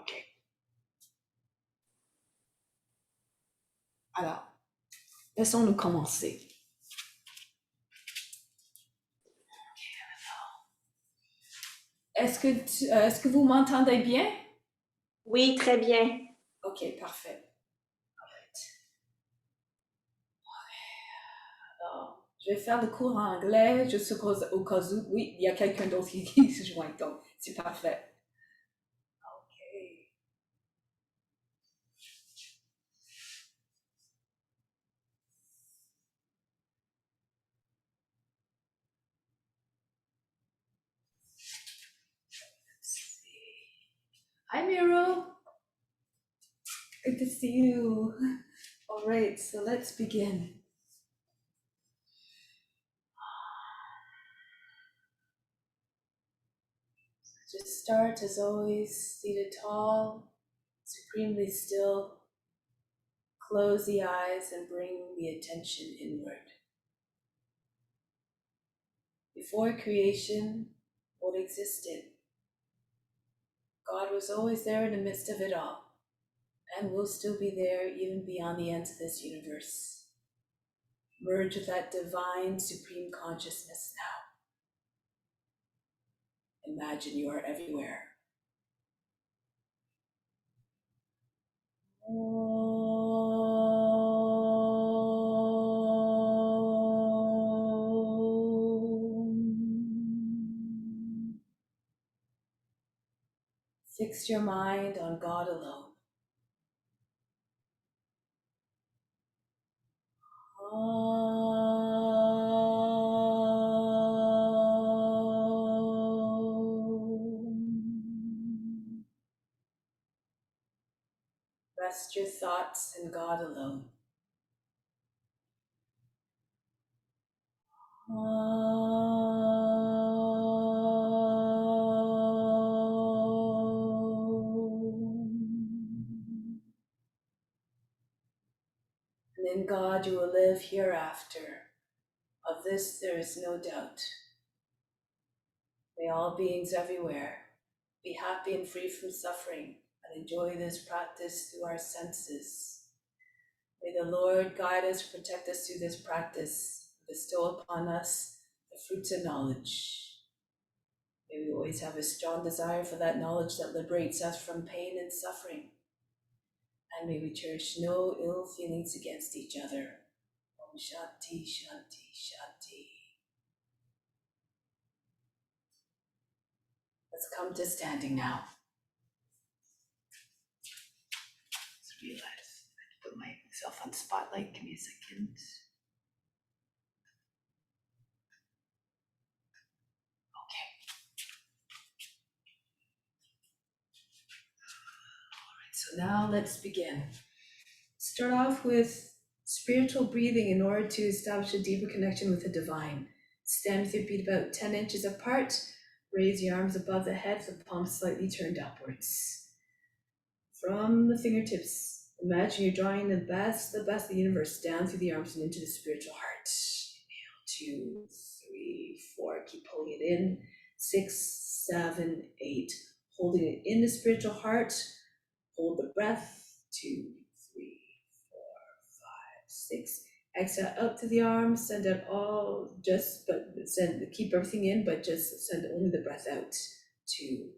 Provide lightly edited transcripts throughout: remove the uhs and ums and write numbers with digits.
Ok. Alors, laissons-nous commencer. Est-ce que vous m'entendez bien? Oui, très bien. Ok, parfait. Alors, je vais faire le cours en anglais, je suppose au cas où. Oui, il y a quelqu'un d'autre qui se joint, donc c'est parfait. Ok. Hi, Miro. Good to see you. All right, so let's begin. Just start as always, seated tall, supremely still. Close the eyes and bring the attention inward. Before creation, what existed? God was always there in the midst of it all, and will still be there even beyond the ends of this universe. Merge with that divine supreme consciousness now. Imagine you are everywhere. Fix your mind on God alone. Rest your thoughts in God alone. And in God you will live hereafter. Of this there is no doubt. May all beings everywhere be happy and free from suffering and enjoy this practice through our senses. May the Lord guide us, protect us through this practice, bestow upon us the fruits of knowledge. May we always have a strong desire for that knowledge that liberates us from pain and suffering. And may we cherish no ill feelings against each other. Om Shanti, Shanti, Shanti. Let's come to standing now. Just realize I have to put myself on spotlight. Give me a second. Okay. All right, so now let's begin. Start off with spiritual breathing in order to establish a deeper connection with the divine. Stand with your feet about 10 inches apart. Raise your arms above the head, the palms slightly turned upwards. From the fingertips, imagine you're drawing the best of the universe down through the arms and into the spiritual heart. Inhale, 2, 3, 4. Keep pulling it in. 6, 7, 8. Holding it in the spiritual heart. Hold the breath. 2, 3, 4, 5, 6. Exhale out to the arms, send out all, keep everything in, but just send only the breath out. 2, 3,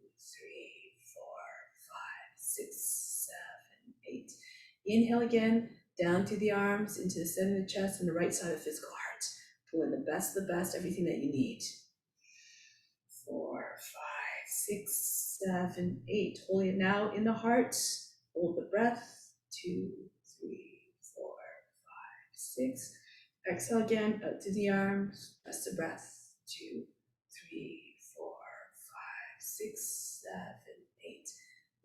4, 5, 6, 7, 8. Inhale again, down through the arms, into the center of the chest and the right side of the physical heart. Pull in the best, everything that you need. 4, 5, 6, 7, 8. Hold it now in the heart. Hold the breath. 2, 3, 4, 5, 6. Exhale again, out to the arms. Rest the breath. 2, 3, 4, 5, 6, 7, 8.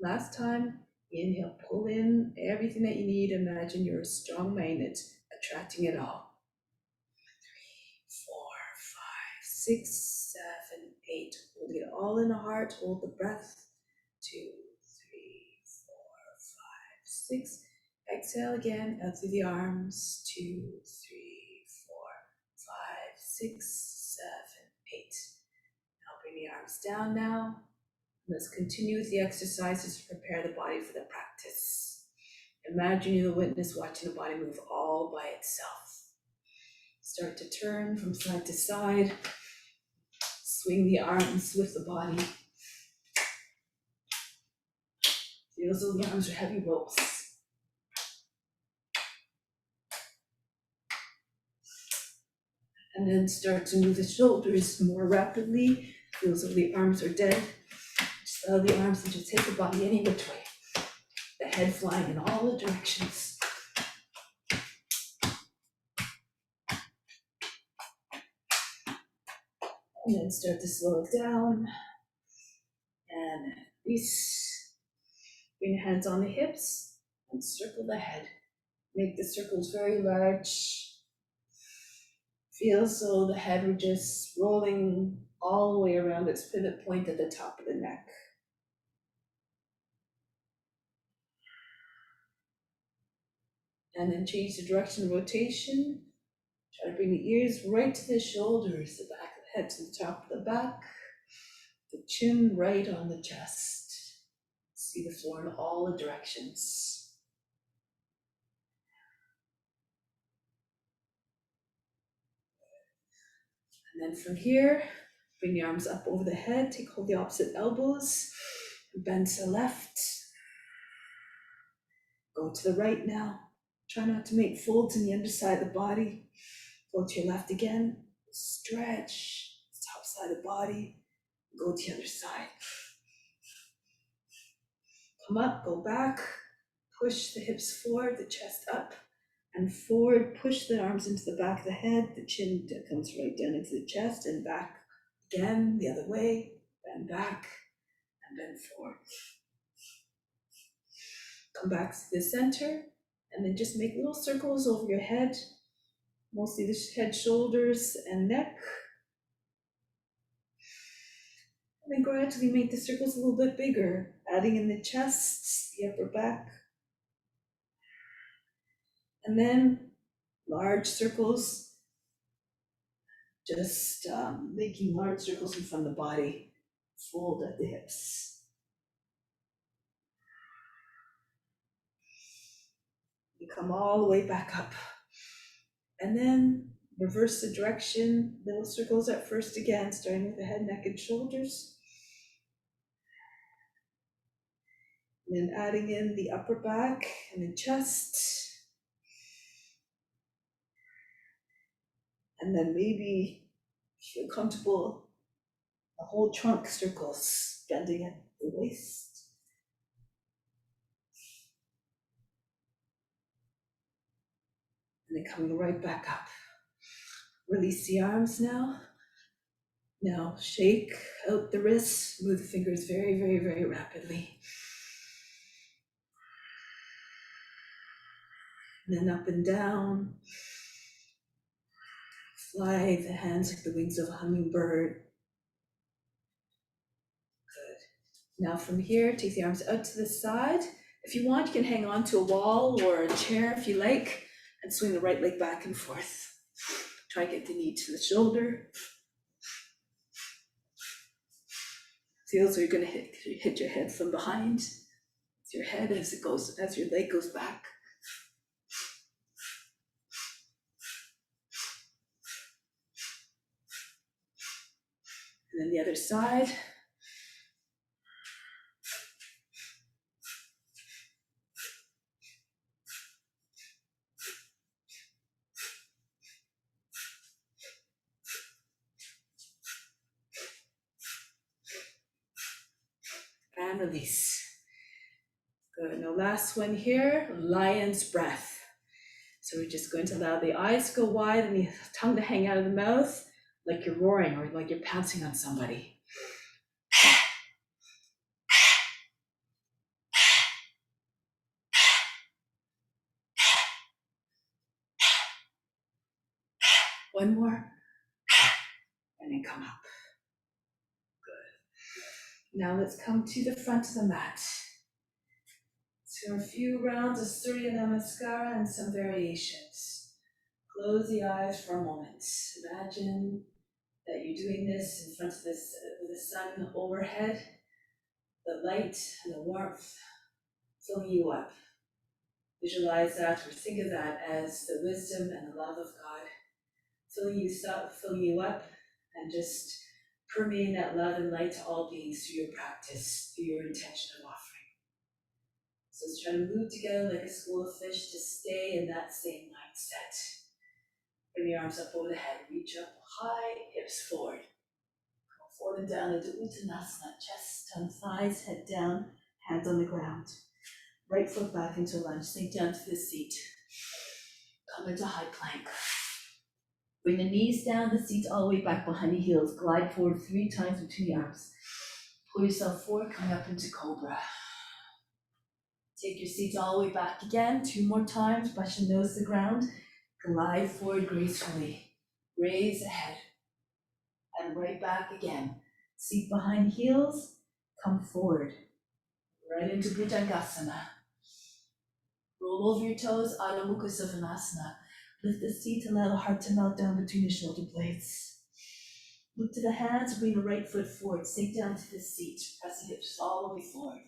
Last time, inhale, pull in everything that you need. Imagine you're a strong magnet, attracting it all. 3, 4, 5, 6, 7, 8. Hold it all in the heart. Hold the breath. 2, 3, 4, 5, 6. Exhale again, out through the arms. 2, 3, 4, 5, 6, 7, 8. Now bring the arms down now. Let's continue with the exercises to prepare the body for the practice. Imagine you're the witness watching the body move all by itself. Start to turn from side to side. Swing the arms with the body. Feel as though the arms are heavy ropes. And then start to move the shoulders more rapidly. Feel as though the arms are dead. Just allow the arms to just take the body any which way. The head flying in all the directions. And then start to slow it down. And release. Bring your hands on the hips and circle the head. Make the circles very large. Feel as though the head were just rolling all the way around its pivot point at the top of the neck. And then change the direction of rotation. Try to bring the ears right to the shoulders, the back of the head to the top of the back, the chin right on the chest. See the floor in all the directions. And then from here, bring the arms up over the head, take hold of the opposite elbows, bend to the left. Go to the right now. Try not to make folds in the underside of the body. Go to your left again. Stretch the top side of the body. Go to the other side. Come up, go back. Push the hips forward, the chest up and forward. Push the arms into the back of the head. The chin comes right down into the chest and back again, the other way. Bend back and bend forward. Come back to the center and then just make little circles over your head. Mostly the head, shoulders, and neck. And then gradually make the circles a little bit bigger, adding in the chest, the upper back. And then large circles, just making large circles in front of the body, fold at the hips. You come all the way back up. And then reverse the direction, little circles at first again, starting with the head, neck, and shoulders. And then adding in the upper back and the chest. And then maybe, if you're comfortable, the whole trunk circles, bending at the waist. And then coming right back up. Release the arms now. Now shake out the wrists, move the fingers very, very, very rapidly. And then up and down. Fly the hands like the wings of a hummingbird. Good. Now from here, take the arms out to the side. If you want, you can hang on to a wall or a chair if you like, and swing the right leg back and forth. Try to get the knee to the shoulder. Feel as though you're going to hit your head from behind. It's your head as your leg goes back. And then the other side. And release. Good. Now last one here, lion's breath. So we're just going to allow the eyes to go wide and the tongue to hang out of the mouth like you're roaring or like you're pouncing on somebody. One more. And then come up. Good. Now let's come to the front of the mat. So a few rounds of Surya Namaskara and some variations. Close the eyes for a moment. Imagine that you're doing this in front of this with the sun overhead. the light and the warmth filling you up. Visualize that or think of that as the wisdom and the love of God filling you up, and just permeating that love and light to all beings through your practice, through your intention of offering. So let's try to move together like a school of fish to stay in that same mindset. Bring your arms up over the head, reach up high, hips forward. Go forward and down into Uttanasana, chest down, thighs, head down, hands on the ground. Right foot back into lunge, sink down to the seat. Come into high plank. Bring the knees down, the seat all the way back behind the heels. Glide forward 3 times between the arms. Pull yourself forward, coming up into cobra. Take your seat all the way back again. 2 more times, brush your nose to the ground. Glide forward gracefully. Raise the head. And right back again. Seat behind the heels, come forward. Right into Bhujangasana. Roll over your toes, Adho Mukha Savasana. Lift the seat, allow the heart to melt down between the shoulder blades. Look to the hands, bring the right foot forward, sink down to the seat, press the hips all the way forward.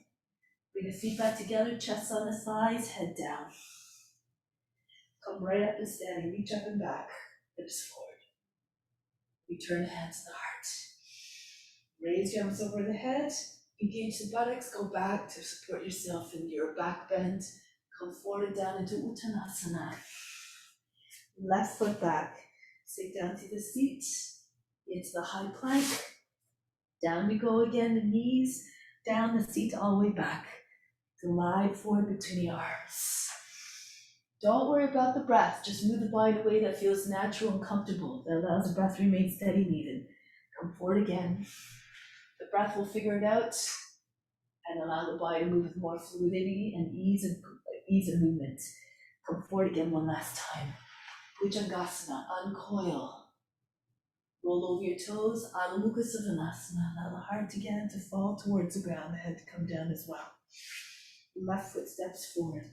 Bring the feet back together, chest on the thighs, head down. Come right up and standing, reach up and back, hips forward. Return the hands to the heart. Raise your arms over the head, engage the buttocks, go back to support yourself in your back bend. Come forward and down into Uttanasana. Left foot back, sink down to the seat, into the high plank. Down we go again, the knees, down the seat all the way back. Glide forward between the arms. Don't worry about the breath, just move the body in a way that feels natural and comfortable, that allows the breath to remain steady and even. Come forward again. The breath will figure it out and allow the body to move with more fluidity and ease of movement. Come forward again one last time. Bhujangasana, uncoil. Roll over your toes, Adho Mukha Savasana. Allow the heart again to fall towards the ground, the head to come down as well. Left foot steps forward.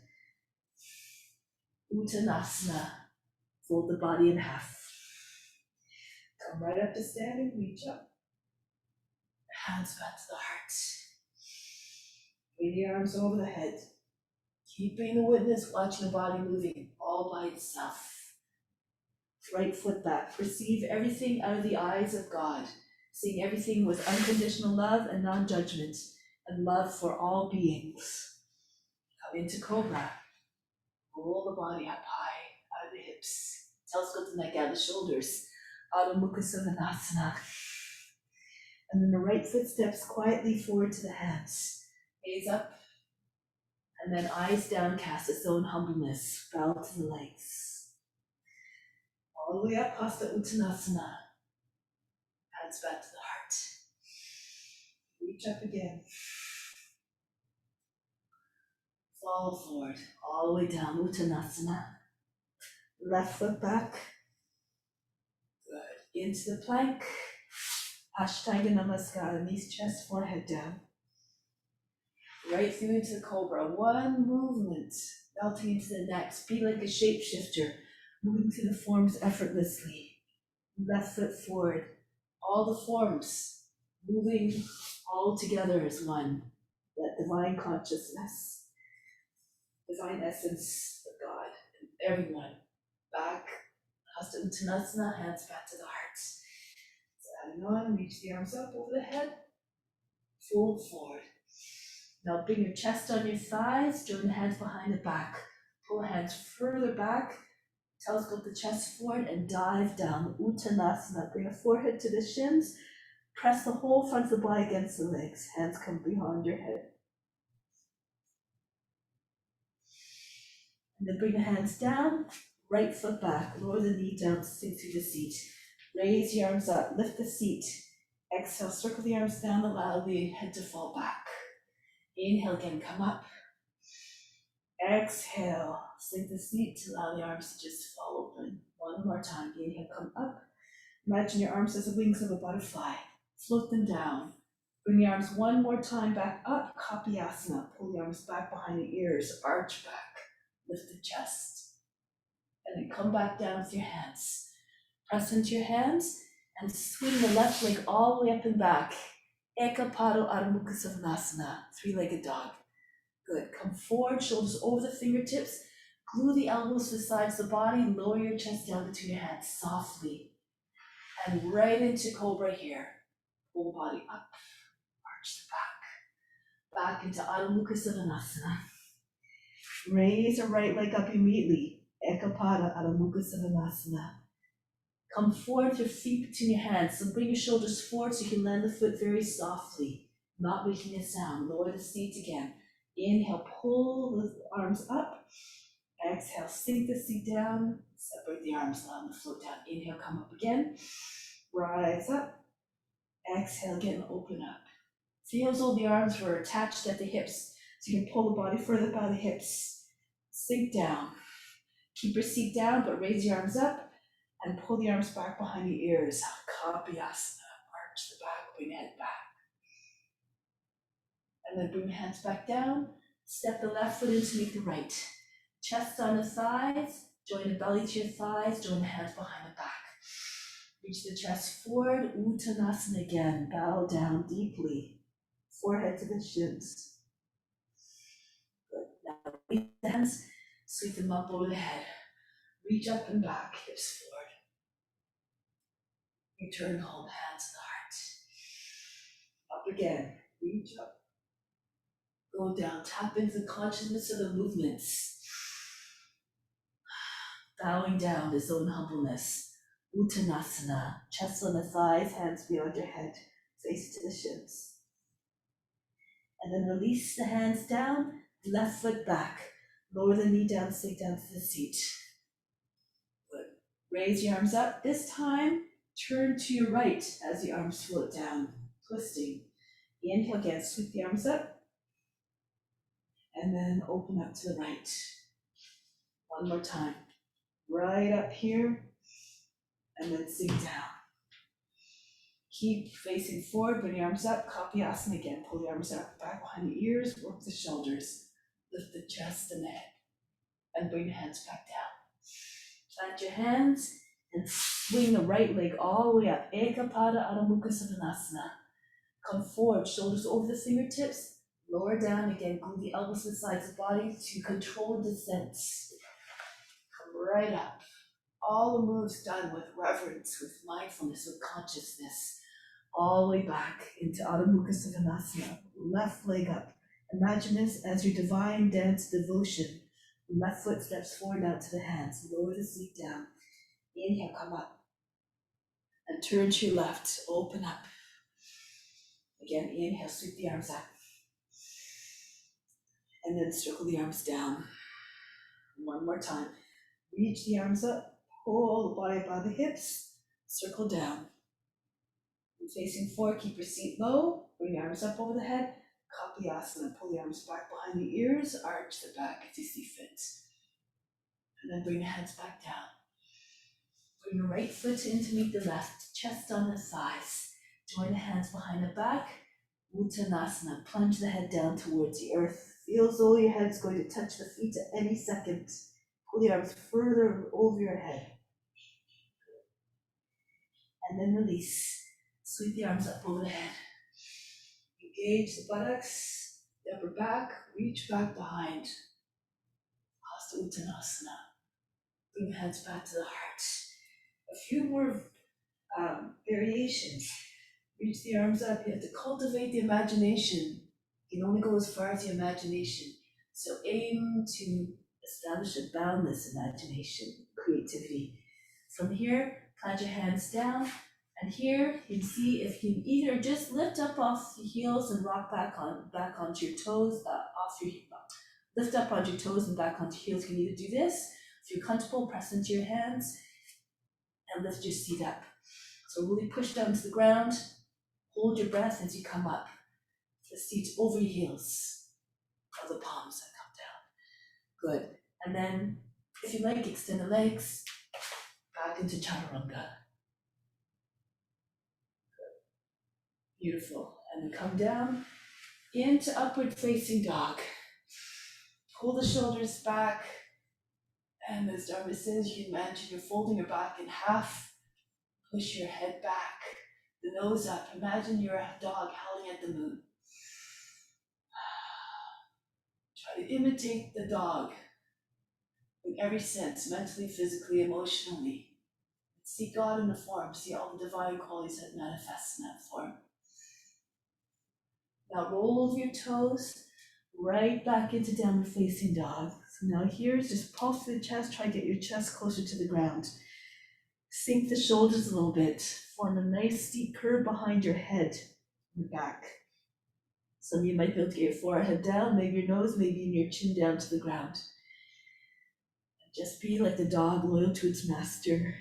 Uttanasana, fold the body in half. Come right up to standing, reach up. Hands back to the heart. Bring the arms over the head. Keep being the witness, watching the body moving all by itself. Right foot back. Perceive everything out of the eyes of God, seeing everything with unconditional love and non-judgment, and love for all beings. Come into cobra. Roll the body up high, out of the hips. Telescope the neck out of the shoulders. Adho Mukha Savasana. And then the right foot steps quietly forward to the hands. Gaze up. And then eyes downcast, its own humbleness. Bow to the legs. All the way up, Hasta Uttanasana. Hands back to the heart. Reach up again. Fall forward, all the way down, Uttanasana. Left foot back. Good. Into the plank. Ashtanga Namaskara, knees, chest, forehead down. Right through into the cobra. One movement, melting into the next. Be like a shapeshifter, moving through the forms effortlessly. Left foot forward. All the forms moving all together as one. That divine consciousness, divine essence of God, and everyone. Back, Hasta Uttanasana, hands back to the heart. So adding on, reach the arms up over the head, fold forward. Now bring your chest on your thighs, join the hands behind the back. Pull the hands further back, telescope the chest forward, and dive down, Uttanasana. Bring the forehead to the shins, press the whole front of the body against the legs. Hands come behind your head. And then bring the hands down, right foot back, lower the knee down, sink through the seat. Raise the arms up, lift the seat. Exhale, circle the arms down, allow the head to fall back. Inhale again, come up. Exhale, sink the seat, allow the arms to just fall open. One more time, inhale, come up. Imagine your arms as the wings of a butterfly. Float them down. Bring the arms one more time back up, Kapiyasana. Pull the arms back behind the ears, arch back. Lift the chest, and then come back down with your hands. Press into your hands and swing the left leg all the way up and back. Ekapada Adho Mukha Savasana, three-legged dog. Good. Come forward, shoulders over the fingertips. Glue the elbows to the sides of the body. Lower your chest down between your hands softly. And right into cobra here. Pull the body up. Arch the back. Back into Adho Mukha Savasana. Raise your right leg up immediately. Ekapada Adho Mukha Savasana. Come forward with your feet between your hands. So bring your shoulders forward so you can land the foot very softly, not making a sound. Lower the seat again. Inhale, pull the arms up. Exhale, sink the seat down. Separate the arms, allow them to float down. Inhale, come up again. Rise up. Exhale again, open up. Feel as though the arms were attached at the hips. So you can pull the body further by the hips. Sink down. Keep your seat down, but raise your arms up. And pull the arms back behind the ears. Kapiyasana. Arch the back, bring the head back. And then bring the hands back down. Step the left foot in to meet the right. Chest on the thighs. Join the belly to your thighs. Join the hands behind the back. Reach the chest forward. Uttanasana again. Bow down deeply. Forehead to the shins. Good. Now reach the hands. Sweep them up over the head. Reach up and back. Hips forward. Return home, hands to the heart. Up again, reach up. Go down, tap into the consciousness of the movements. Bowing down to zone humbleness. Uttanasana, chest on the thighs, hands beyond your head, face to the shins. And then release the hands down, left foot back. Lower the knee down, sink down to the seat. Good. Raise your arms up. This time, turn to your right as the arms float down, twisting. Inhale again, sweep the arms up. And then open up to the right. One more time. Right up here. And then sink down. Keep facing forward, bring your arms up. Kapiyasana again. Pull the arms up, back behind the ears, work the shoulders. Lift the chest and the head. And bring the hands back down. Plant your hands and swing the right leg all the way up. Ekapada Adho Mukha Savasana. Come forward, shoulders over the fingertips. Lower down again, glue the elbows to the sides of the body to control descent. Come right up. All the moves done with reverence, with mindfulness, with consciousness. All the way back into Adho Mukha Savasana. Left leg up. Imagine this as your divine dance devotion. Left foot steps forward out to the hands. Lower the seat down. Inhale, come up. And turn to your left. Open up. Again, inhale, sweep the arms up. And then circle the arms down. One more time. Reach the arms up. Pull the body by the hips. Circle down. And facing forward, keep your seat low. Bring the arms up over the head. Kapiyasana. Pull the arms back behind the ears. Arch the back as you see fit. And then bring the hands back down. Bring the right foot in to meet the left. Chest on the thighs. Join the hands behind the back. Uttanasana. Plunge the head down towards the earth. Feel as though your head's going to touch the feet at any second. Pull the arms further over your head. And then release. Sweep the arms up over the head. Engage the buttocks, the upper back, reach back behind. Hasta Uttanasana. Bring the hands back to the heart. A few more variations. Reach the arms up. You have to cultivate the imagination. You can only go as far as your imagination. So aim to establish a boundless imagination, creativity. From here, plant your hands down. And here, you can see if you either just lift up off your heels and rock back onto your toes, lift up onto your toes and back onto your heels. You can either do this. If you're comfortable, press into your hands and lift your seat up. So really push down to the ground. Hold your breath as you come up. The seat over your heels, or the palms that come down. Good. And then, if you like, extend the legs back into chaturanga. Beautiful. And then come down into upward facing dog. Pull the shoulders back. And as Dharma says, you can imagine you're folding your back in half. Push your head back. The nose up. Imagine you're a dog howling at the moon. Try to imitate the dog in every sense, mentally, physically, emotionally. See God in the form, see all the divine qualities that manifest in that form. Now roll over your toes, right back into downward facing dog. So now here's just pulse through the chest, try to get your chest closer to the ground. Sink the shoulders a little bit, form a nice steep curve behind your head and back. Some of you might be able to get your forehead down, maybe your nose, maybe even your chin down to the ground. Just be like the dog, loyal to its master.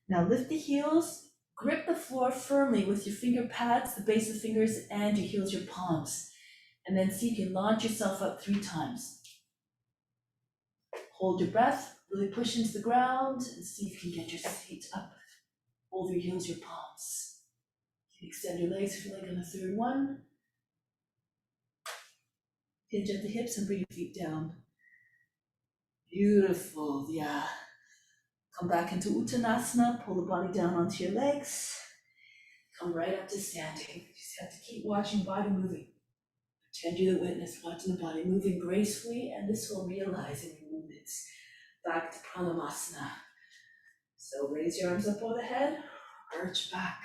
Now lift the heels, grip the floor firmly with your finger pads, the base of the fingers, and your heels, your palms. And then see if you can launch yourself up 3 times. Hold your breath, really push into the ground, and see if you can get your feet up over your heels, your palms. You can extend your legs if you like on the third one. Hinge at the hips and bring your feet down. Beautiful, yeah. Come back into Uttanasana, pull the body down onto your legs. Come right up to standing. You just have to keep watching body moving. Pretend you're the witness, watching the body moving gracefully, and this will realize in your movements. Back to Pranamasana. So raise your arms up over the head, arch back.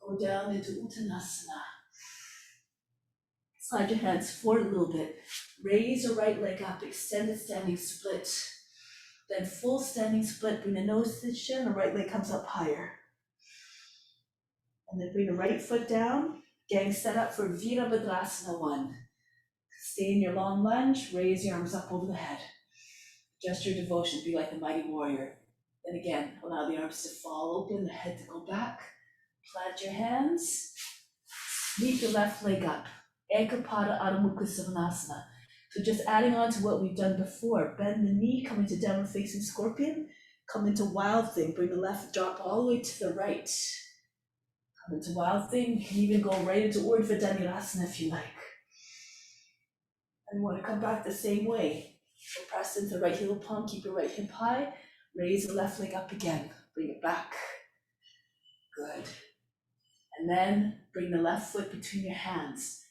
Go down into Uttanasana. Slide your hands forward a little bit. Raise your right leg up, extended standing split. Then full standing split, bring the nose to the shin, the right leg comes up higher. And then bring the right foot down, getting set up for Virabhadrasana 1. Stay in your long lunge, raise your arms up over the head. Just your devotion, be like the mighty warrior. Then again, allow the arms to fall open, the head to go back. Plant your hands, sweep your left leg up. Ekapada Adho Mukha Savasana. So just adding on to what we've done before, bend the knee, come into downward facing scorpion, come into wild thing, bring the left drop all the way to the right. Come into wild thing, you can even go right into Urdhva Dhanurasana if you like. And you want to come back the same way. So press into the right heel palm, keep your right hip high, raise the left leg up again, bring it back. Good. And then bring the left foot between your hands.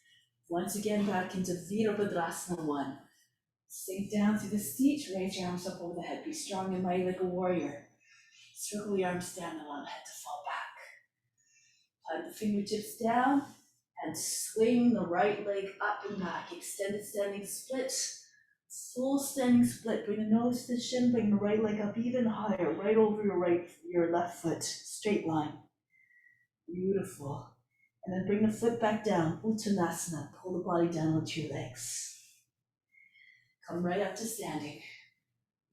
Once again, back into Virabhadrasana 1. Sink down through the seat, raise your arms up over the head. Be strong and mighty like a warrior. Circle your arms down, allow the head to fall back. Plant the fingertips down and swing the right leg up and back. Extended standing split. Full standing split. Bring the nose to the shin, bring the right leg up even higher, right over your left foot. Straight line. Beautiful. And then bring the foot back down, Uttanasana, pull the body down onto your legs. Come right up to standing.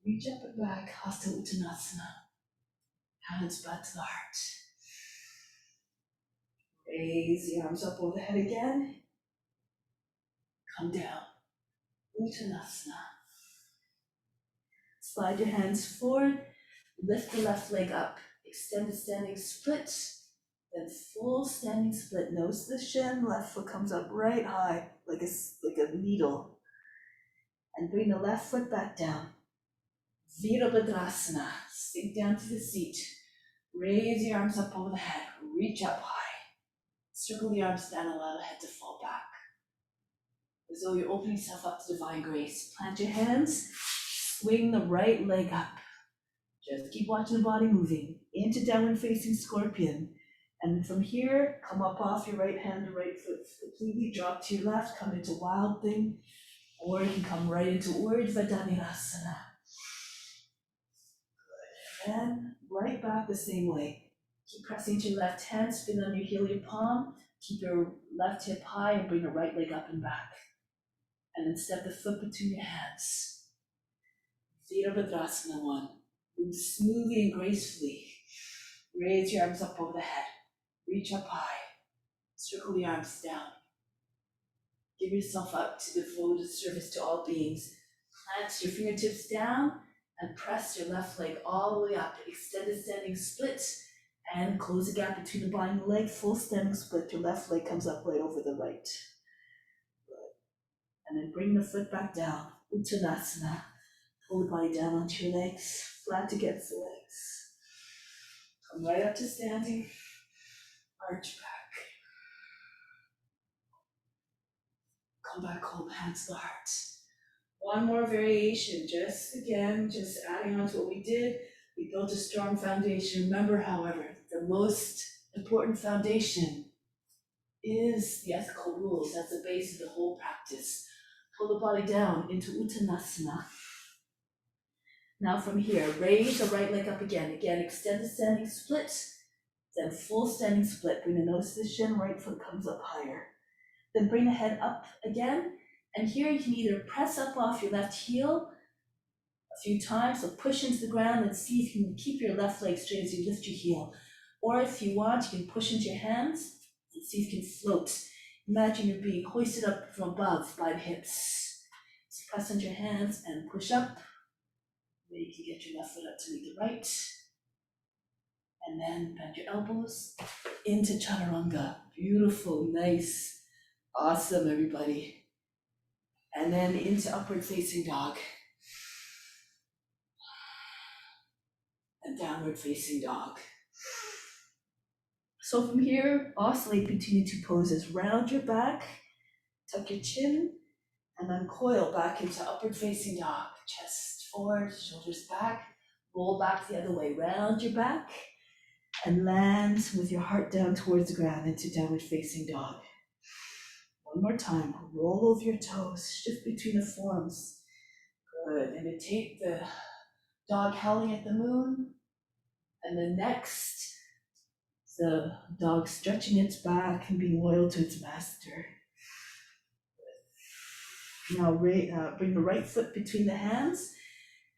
Reach up and back, Hasta Uttanasana. Hands back to the heart. Raise the arms up over the head again. Come down, Uttanasana. Slide your hands forward, lift the left leg up, extended standing split. Then full standing split, nose to the shin, left foot comes up right high, like a needle. And bring the left foot back down. Virabhadrasana, sink down to the seat. Raise your arms up over the head, reach up high. Circle the arms down, allow the head to fall back. As though you're opening yourself up to divine grace. Plant your hands, swing the right leg up. Just keep watching the body moving into downward facing scorpion. And from here, come up off your right hand, the right foot completely drop to your left, come into wild thing, or you can come right into Urdhva Dhanurasana. Good. And right back the same way. Keep pressing to your left hand, spin on your heel, your palm, keep your left hip high and bring the right leg up and back. And then step the foot between your hands. Virabhadrasana 1. Move smoothly and gracefully. Raise your arms up over the head. Reach up high, circle the arms down. Give yourself up to devoted service to all beings. Plant your fingertips down and press your left leg all the way up. Extended standing split and close the gap between the body and the leg. Full standing split, your left leg comes up right over the right. Good. And then bring the foot back down, Uttanasana. Pull the body down onto your legs, flat against the legs. Come right up to standing. Arch back. Come back home, hands to the heart. One more variation, just adding on to what we did. We built a strong foundation. Remember, however, the most important foundation is the ethical rules. That's the base of the whole practice. Pull the body down into Uttanasana. Now from here, raise the right leg up again. Again, extend the standing split, then full standing split. Bring the nose to the shin, right foot comes up higher. Then bring the head up again. And here you can either press up off your left heel a few times, so push into the ground and see if you can keep your left leg straight as you lift your heel. Or if you want, you can push into your hands and see if you can float. Imagine you're being hoisted up from above by the hips. So press into your hands and push up. Maybe you can get your left foot up to meet the right. And then bend your elbows into Chaturanga. Beautiful, nice, awesome, everybody. And then into upward facing dog. And downward facing dog. So from here, oscillate between the two poses. Round your back, tuck your chin, and then coil back into upward facing dog. Chest forward, shoulders back, roll back the other way. Round your back, and land with your heart down towards the ground into downward facing dog. One more time, roll over your toes, shift between the forms. Good, imitate the dog howling at the moon. And then next, the dog stretching its back and being loyal to its master. Now bring the right foot between the hands,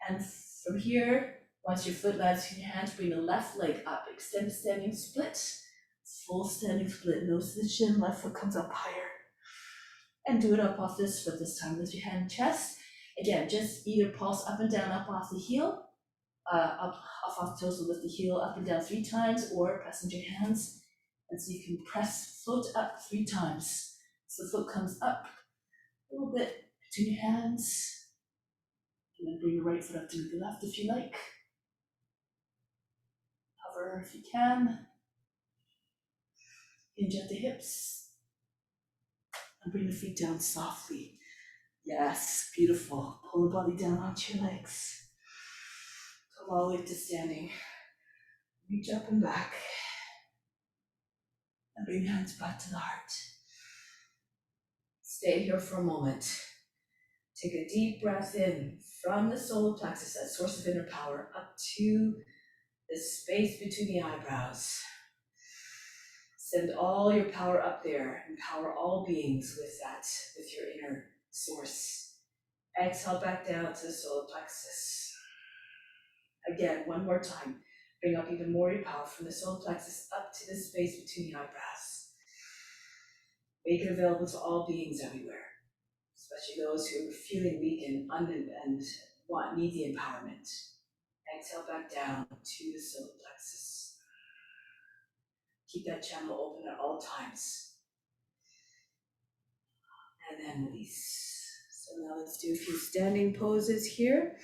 and from here, once your foot lands in your hands, bring the left leg up, extend standing split, full standing split, nose to the shin, left foot comes up higher. And do it up off this foot this time, lift your hand and chest. Again, just either pulse up and down, up off the heel, up off the toes, so lift the heel up and down 3 times, or press into your hands, and so you can press, float up 3 times. So the foot comes up a little bit between your hands, and then bring your right foot up to the left if you like. Hover if you can. Hinge at the hips, and bring the feet down softly. Yes, beautiful. Pull the body down onto your legs. Come all the way to standing. Reach up and back. And bring the hands back to the heart. Stay here for a moment. Take a deep breath in from the solar plexus, that source of inner power, up to the space between the eyebrows. Send all your power up there. Empower all beings with that, with your inner source. Exhale back down to the solar plexus. Again, one more time. Bring up even more your power from the solar plexus up to the space between the eyebrows. Make it available to all beings everywhere, especially those who are feeling weak and need the empowerment. Exhale back down to the solar plexus. Keep that channel open at all times. And then release. So now let's do a few standing poses here.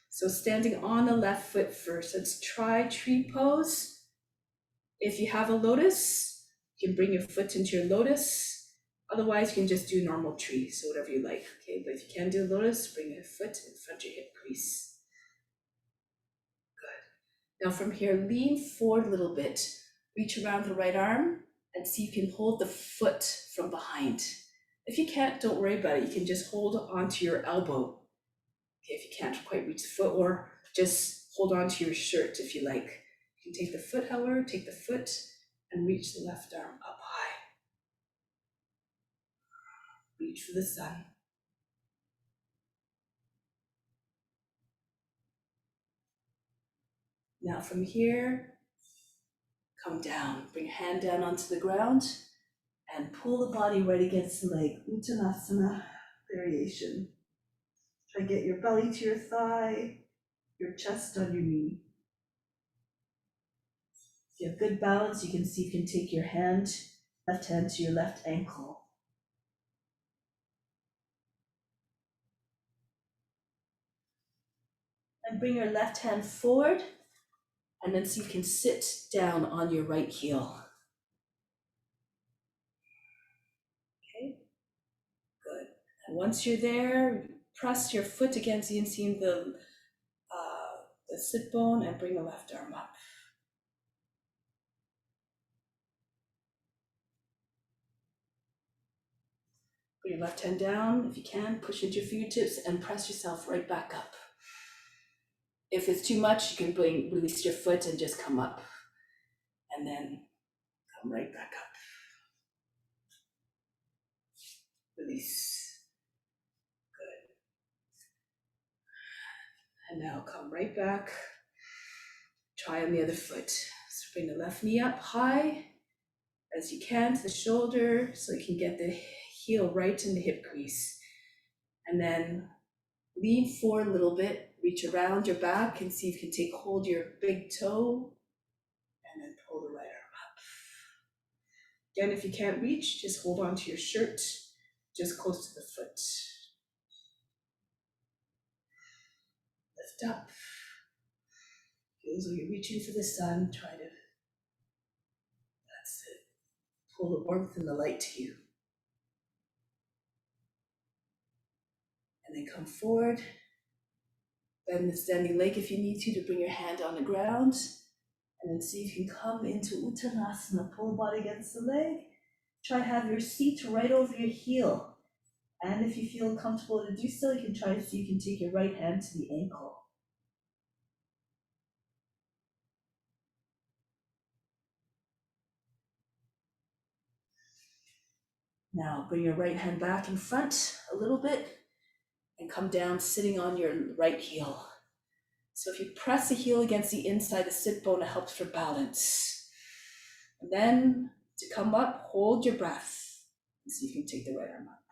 So standing on the left foot first. Let's try tree pose. If you have a lotus, you can bring your foot into your lotus. Otherwise, you can just do normal tree, so whatever you like. Okay, but if you can't do lotus, bring your foot in front of your hip crease. Good. Now from here, lean forward a little bit. Reach around the right arm and see if you can hold the foot from behind. If you can't, don't worry about it. You can just hold onto your elbow. Okay, if you can't quite reach the foot, or just hold onto your shirt if you like. You can take the foot, however, take the foot and reach the left arm up high. Reach for the sun. Now from here, come down. Bring a hand down onto the ground and pull the body right against the leg. Uttanasana variation. Try to get your belly to your thigh, your chest on your knee. If you have good balance, you can see if you can take your hand, left hand to your left ankle. And bring your left hand forward, and then so you can sit down on your right heel. Okay, good. And once you're there, press your foot against the inseam of the sit bone and bring the left arm up. Put your left hand down, if you can, push into your fingertips and press yourself right back up. If it's too much, you can release your foot and just come up. And then come right back up. Release. Good. And now come right back. Try on the other foot. So bring the left knee up high as you can to the shoulder so you can get the heel right in the hip crease. And then lean forward a little bit, reach around your back and see if you can take hold of your big toe and then pull the right arm up. Again, if you can't reach, just hold on to your shirt, just close to the foot. Lift up. Feel as though you're reaching for the sun, try to, that's it. Pull the warmth and the light to you. And then come forward. Bend the standing leg if you need to bring your hand on the ground. And then see if you can come into Uttanasana, pull the body against the leg. Try to have your seat right over your heel. And if you feel comfortable to do so, you can try to see if you can take your right hand to the ankle. Now bring your right hand back in front a little bit and come down sitting on your right heel. So if you press the heel against the inside of the sit bone, it helps for balance. And then to come up, hold your breath and see if you can take the right arm up.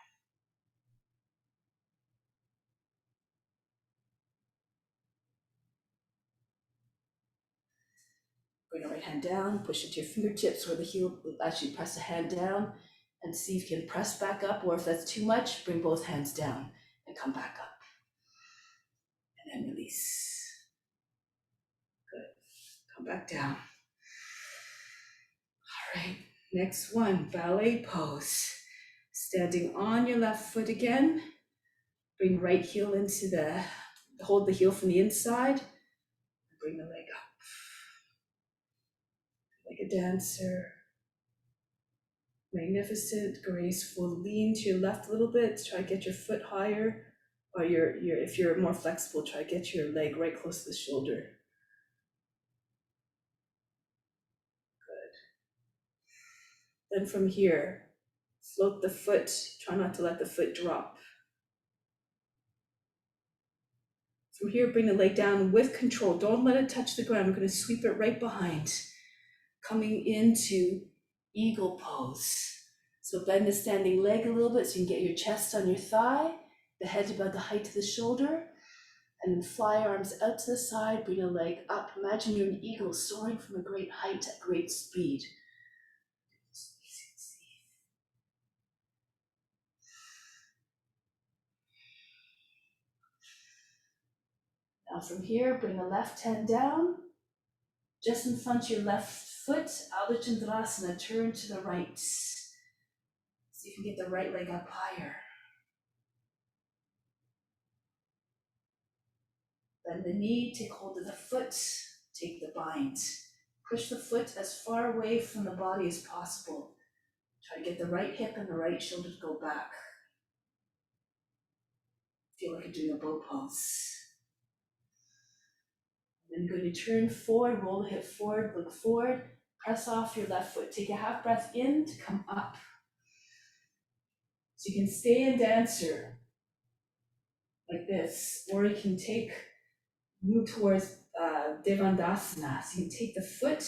Bring the right hand down, push into your fingertips where the heel will actually press the hand down and see if you can press back up, or if that's too much, bring both hands down and come back up. And then release. Good. Come back down. All right, next one, ballet pose. Standing on your left foot again. Bring right heel into hold the heel from the inside. Bring the leg up. Like a dancer. Magnificent, graceful. Lean to your left a little bit. Try to get your foot higher. Or if you're more flexible, try to get your leg right close to the shoulder. Good. Then from here, float the foot. Try not to let the foot drop. From here, bring the leg down with control. Don't let it touch the ground. We're going to sweep it right behind. Coming into eagle pose. So bend the standing leg a little bit so you can get your chest on your thigh, the head about the height of the shoulder, and then fly arms out to the side, bring a leg up. Imagine you're an eagle soaring from a great height at great speed. Now from here, bring the left hand down, just in front of your left foot, Ardha Chandrasana, turn to the right. See if you can get the right leg up higher. Bend the knee, take hold of the foot, take the bind. Push the foot as far away from the body as possible. Try to get the right hip and the right shoulder to go back. Feel like you're doing a bow pose. Then you're going to turn forward, roll the hip forward, look forward, press off your left foot. Take a half breath in to come up. So you can stay in dancer like this, or you can move towards Devandasana. So you can take the foot,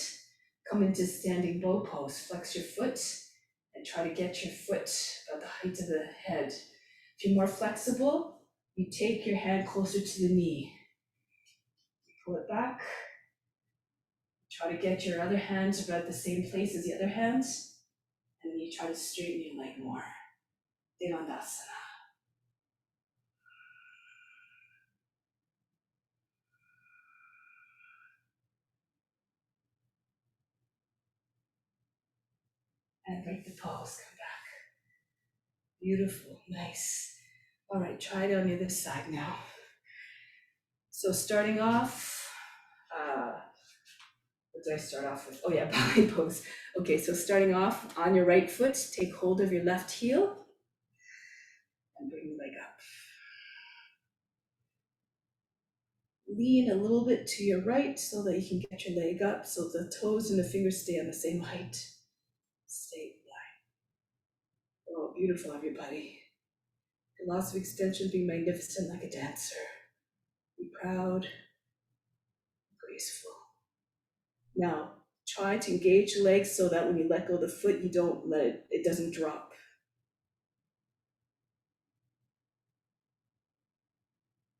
come into standing bow pose, flex your foot, and try to get your foot about the height of the head. If you're more flexible, you take your hand closer to the knee. Pull it back. Try to get your other hands about the same place as the other hands, and then you try to straighten your leg more. Devandasana. And break the pose, come back. Beautiful, nice. All right, try it on the other side now. So starting off, what do I start off with? Oh yeah, ballet pose. Okay, so starting off on your right foot, take hold of your left heel and bring the leg up. Lean a little bit to your right so that you can get your leg up so the toes and the fingers stay on the same height. Stay flat. Oh, beautiful, everybody. Lots of extension, being magnificent like a dancer. Be proud, graceful. Now, try to engage the legs so that when you let go of the foot, you don't let it doesn't drop.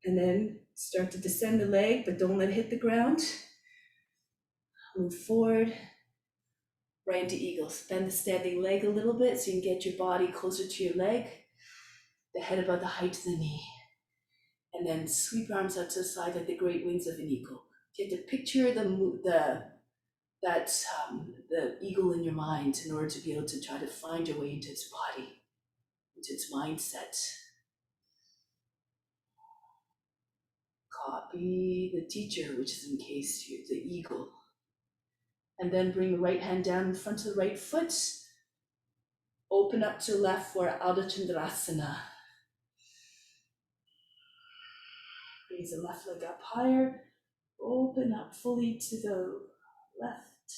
And then start to descend the leg, but don't let it hit the ground. Move forward, right into eagles. Bend the standing leg a little bit so you can get your body closer to your leg, the head about the height of the knee. And then sweep your arms out to the side like the great wings of an eagle. You have to picture the eagle in your mind in order to be able to try to find your way into its body, into its mindset. Copy the teacher, which is in case you're the eagle. And then bring the right hand down in front of the right foot. Open up to the left for Ardha Chandrasana. Raise the left leg up higher. Open up fully to the left.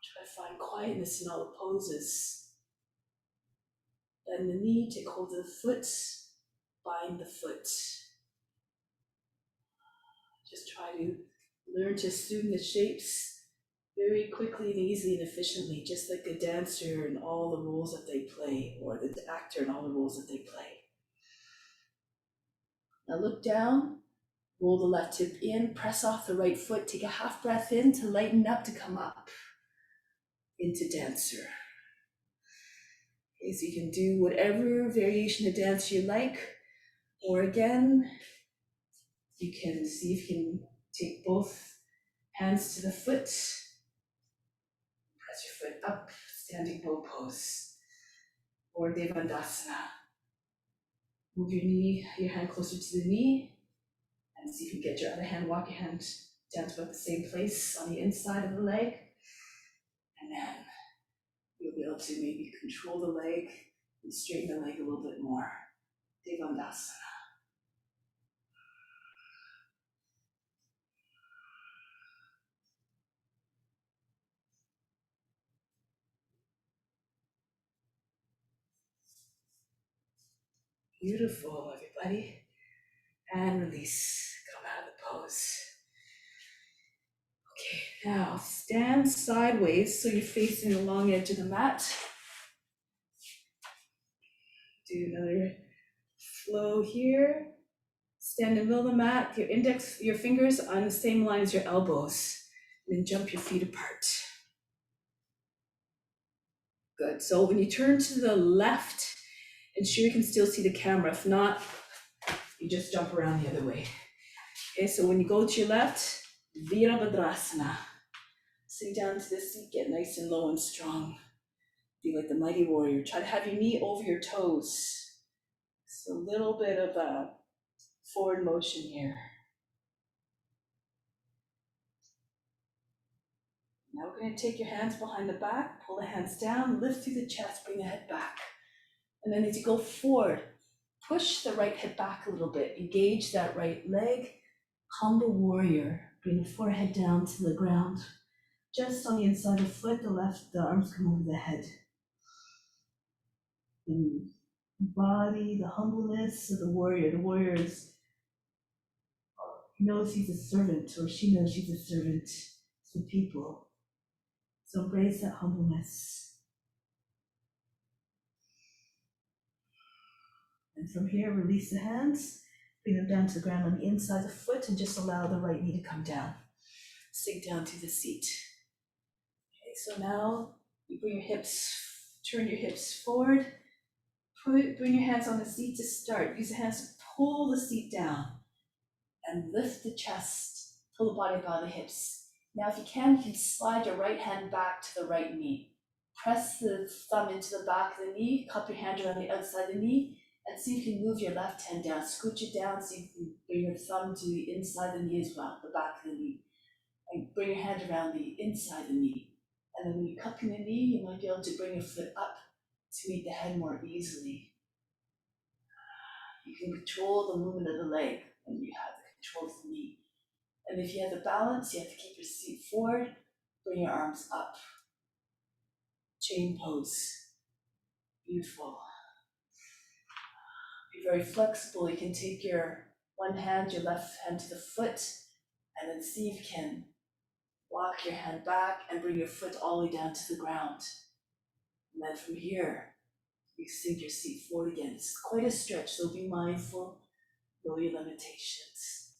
Try to find quietness in all the poses. Bend the knee, take hold of the foot, bind the foot. Just try to learn to assume the shapes very quickly and easily and efficiently, just like a dancer and all the roles that they play, or the actor and all the roles that they play. Now look down, roll the left hip in, press off the right foot, take a half breath in to lighten up to come up into dancer. Okay, so you can do whatever variation of dance you like, or again, you can see if you can take both hands to the foot, press your foot up, standing bow pose, or Devandasana. Move your hand closer to the knee, and see if you can get your other hand, walk your hand down to about the same place on the inside of the leg, and then you'll be able to maybe control the leg and straighten the leg a little bit more. Devandasana. Beautiful, everybody. And release. Come out of the pose. Okay, now stand sideways so you're facing the long edge of the mat. Do another flow here. Stand in the middle of the mat, your fingers on the same line as your elbows. And then jump your feet apart. Good. So when you turn to the left, ensure you can still see the camera. If not, you just jump around the other way. Okay, so when you go to your left, Virabhadrasana. Sink down to the seat, get nice and low and strong. Be like the mighty warrior. Try to have your knee over your toes. So a little bit of a forward motion here. Now we're going to take your hands behind the back, pull the hands down, lift through the chest, bring the head back. And then as you go forward, push the right hip back a little bit, engage that right leg, humble warrior, bring the forehead down to the ground. Just on the inside of the foot, the arms come over the head. And body, the humbleness of the warrior. The warrior knows he's a servant, or she knows she's a servant to people. So embrace that humbleness. And from here, release the hands, bring them down to the ground on the inside of the foot, and just allow the right knee to come down. Sink down to the seat. Okay, so now you turn your hips forward, bring your hands on the seat to start. Use the hands to pull the seat down and lift the chest, pull the body by the hips. Now if you can slide your right hand back to the right knee. Press the thumb into the back of the knee, cup your hand around the outside of the knee, and see if you can move your left hand down. Scooch it down, see if you can bring your thumb to the inside of the knee as well, the back of the knee. And bring your hand around the inside of the knee. And then when you're cupping the knee, you might be able to bring your foot up to meet the head more easily. You can control the movement of the leg when you have the control of the knee. And if you have the balance, you have to keep your seat forward, bring your arms up. Chain pose. Beautiful. Be very flexible. You can take your one hand, your left hand to the foot, and then see if you can walk your hand back and bring your foot all the way down to the ground. And then from here, you sink your seat forward again. It's quite a stretch, so be mindful, know your limitations.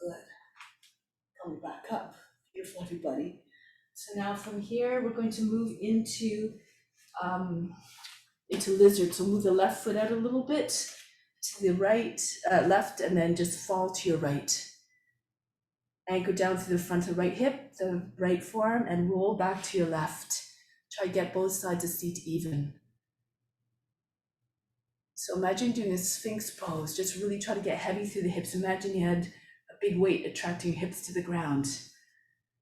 Good. Coming back up. Beautiful, everybody. So now from here, we're going to move into lizard. So move the left foot out a little bit to the right, left, and then just fall to your right. Anchor down through the front of the right hip, the right forearm, and roll back to your left. Try to get both sides of the seat even. So imagine doing a Sphinx pose. Just really try to get heavy through the hips. Imagine you had a big weight attracting your hips to the ground.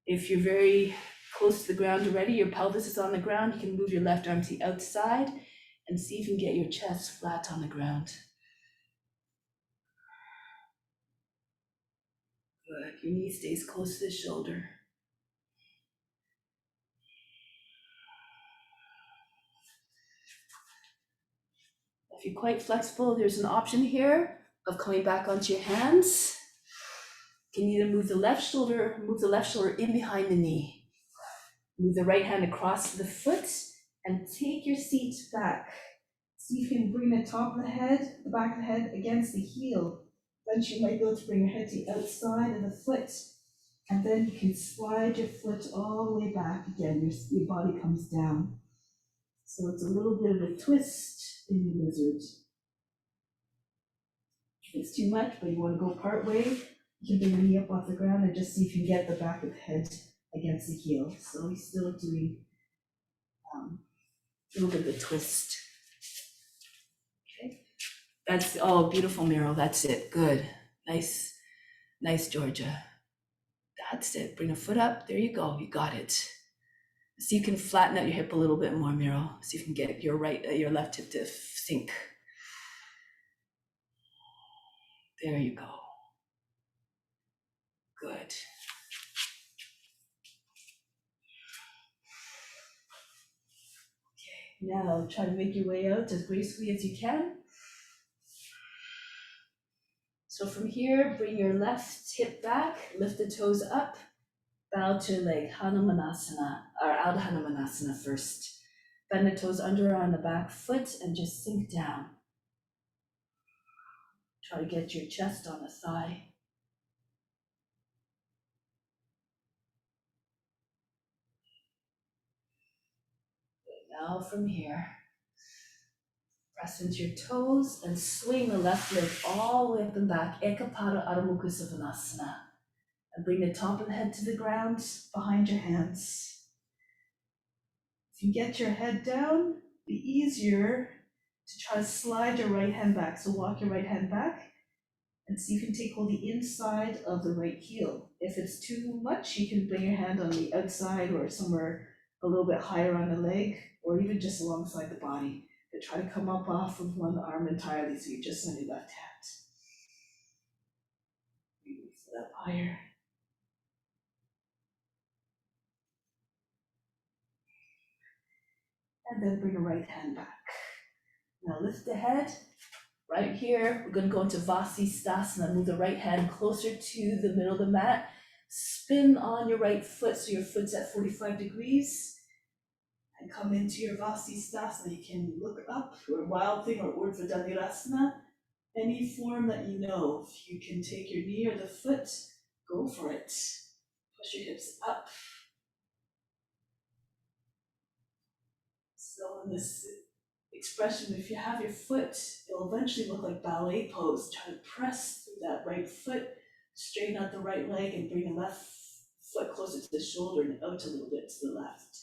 If you're very close to the ground already, your pelvis is on the ground, you can move your left arm to the outside and see if you can get your chest flat on the ground. Good. Your knee stays close to the shoulder. If you're quite flexible, there's an option here of coming back onto your hands. You can either move the left shoulder in behind the knee. Move the right hand across the foot and take your seat back. See if you can bring the top of the head, the back of the head against the heel. Then you might be able to bring your head to the outside of the foot. And then you can slide your foot all the way back again. Your body comes down. So it's a little bit of a twist in the lizard. If it's too much, but you want to go part way, you can bring your knee up off the ground and just see if you can get the back of the head against the heel. So he's still doing a little bit of a twist. Okay. That's, oh, beautiful, Meryl. That's it. Good. Nice, Georgia. That's it. Bring a foot up. There you go. You got it. So you can flatten out your hip a little bit more, Meryl. So you can get your left hip to sink. There you go. Good. Okay, now try to make your way out as gracefully as you can. So from here, bring your left hip back, lift the toes up, bow to leg, Hanumanasana, or Ardha Hanumanasana first. Bend the toes under on the back foot and just sink down. Try to get your chest on the thigh. Now from here, press into your toes and swing the left leg all the way up and back, Ekapada Adho Mukha Savasana. And bring the top of the head to the ground behind your hands. If you get your head down, be easier to try to slide your right hand back. So walk your right hand back and see if you can take hold the inside of the right heel. If it's too much, you can bring your hand on the outside or somewhere a little bit higher on the leg, or even just alongside the body. But try to come up off of one arm entirely so you're just on your left hand. Lift it up higher. And then bring the right hand back. Now lift the head. Right here, we're going to go into Vasisthasana. Move the right hand closer to the middle of the mat. Spin on your right foot so your foot's at 45 degrees. And come into your Vasisthasana. You can look up, or Wild Thing, or Urdhva Dhanurasana. Any form that you know. If you can take your knee or the foot, go for it. Push your hips up. So in this expression. If you have your foot, it'll eventually look like ballet pose. Try to press through that right foot, straighten out the right leg, and bring the left foot closer to the shoulder and out a little bit to the left.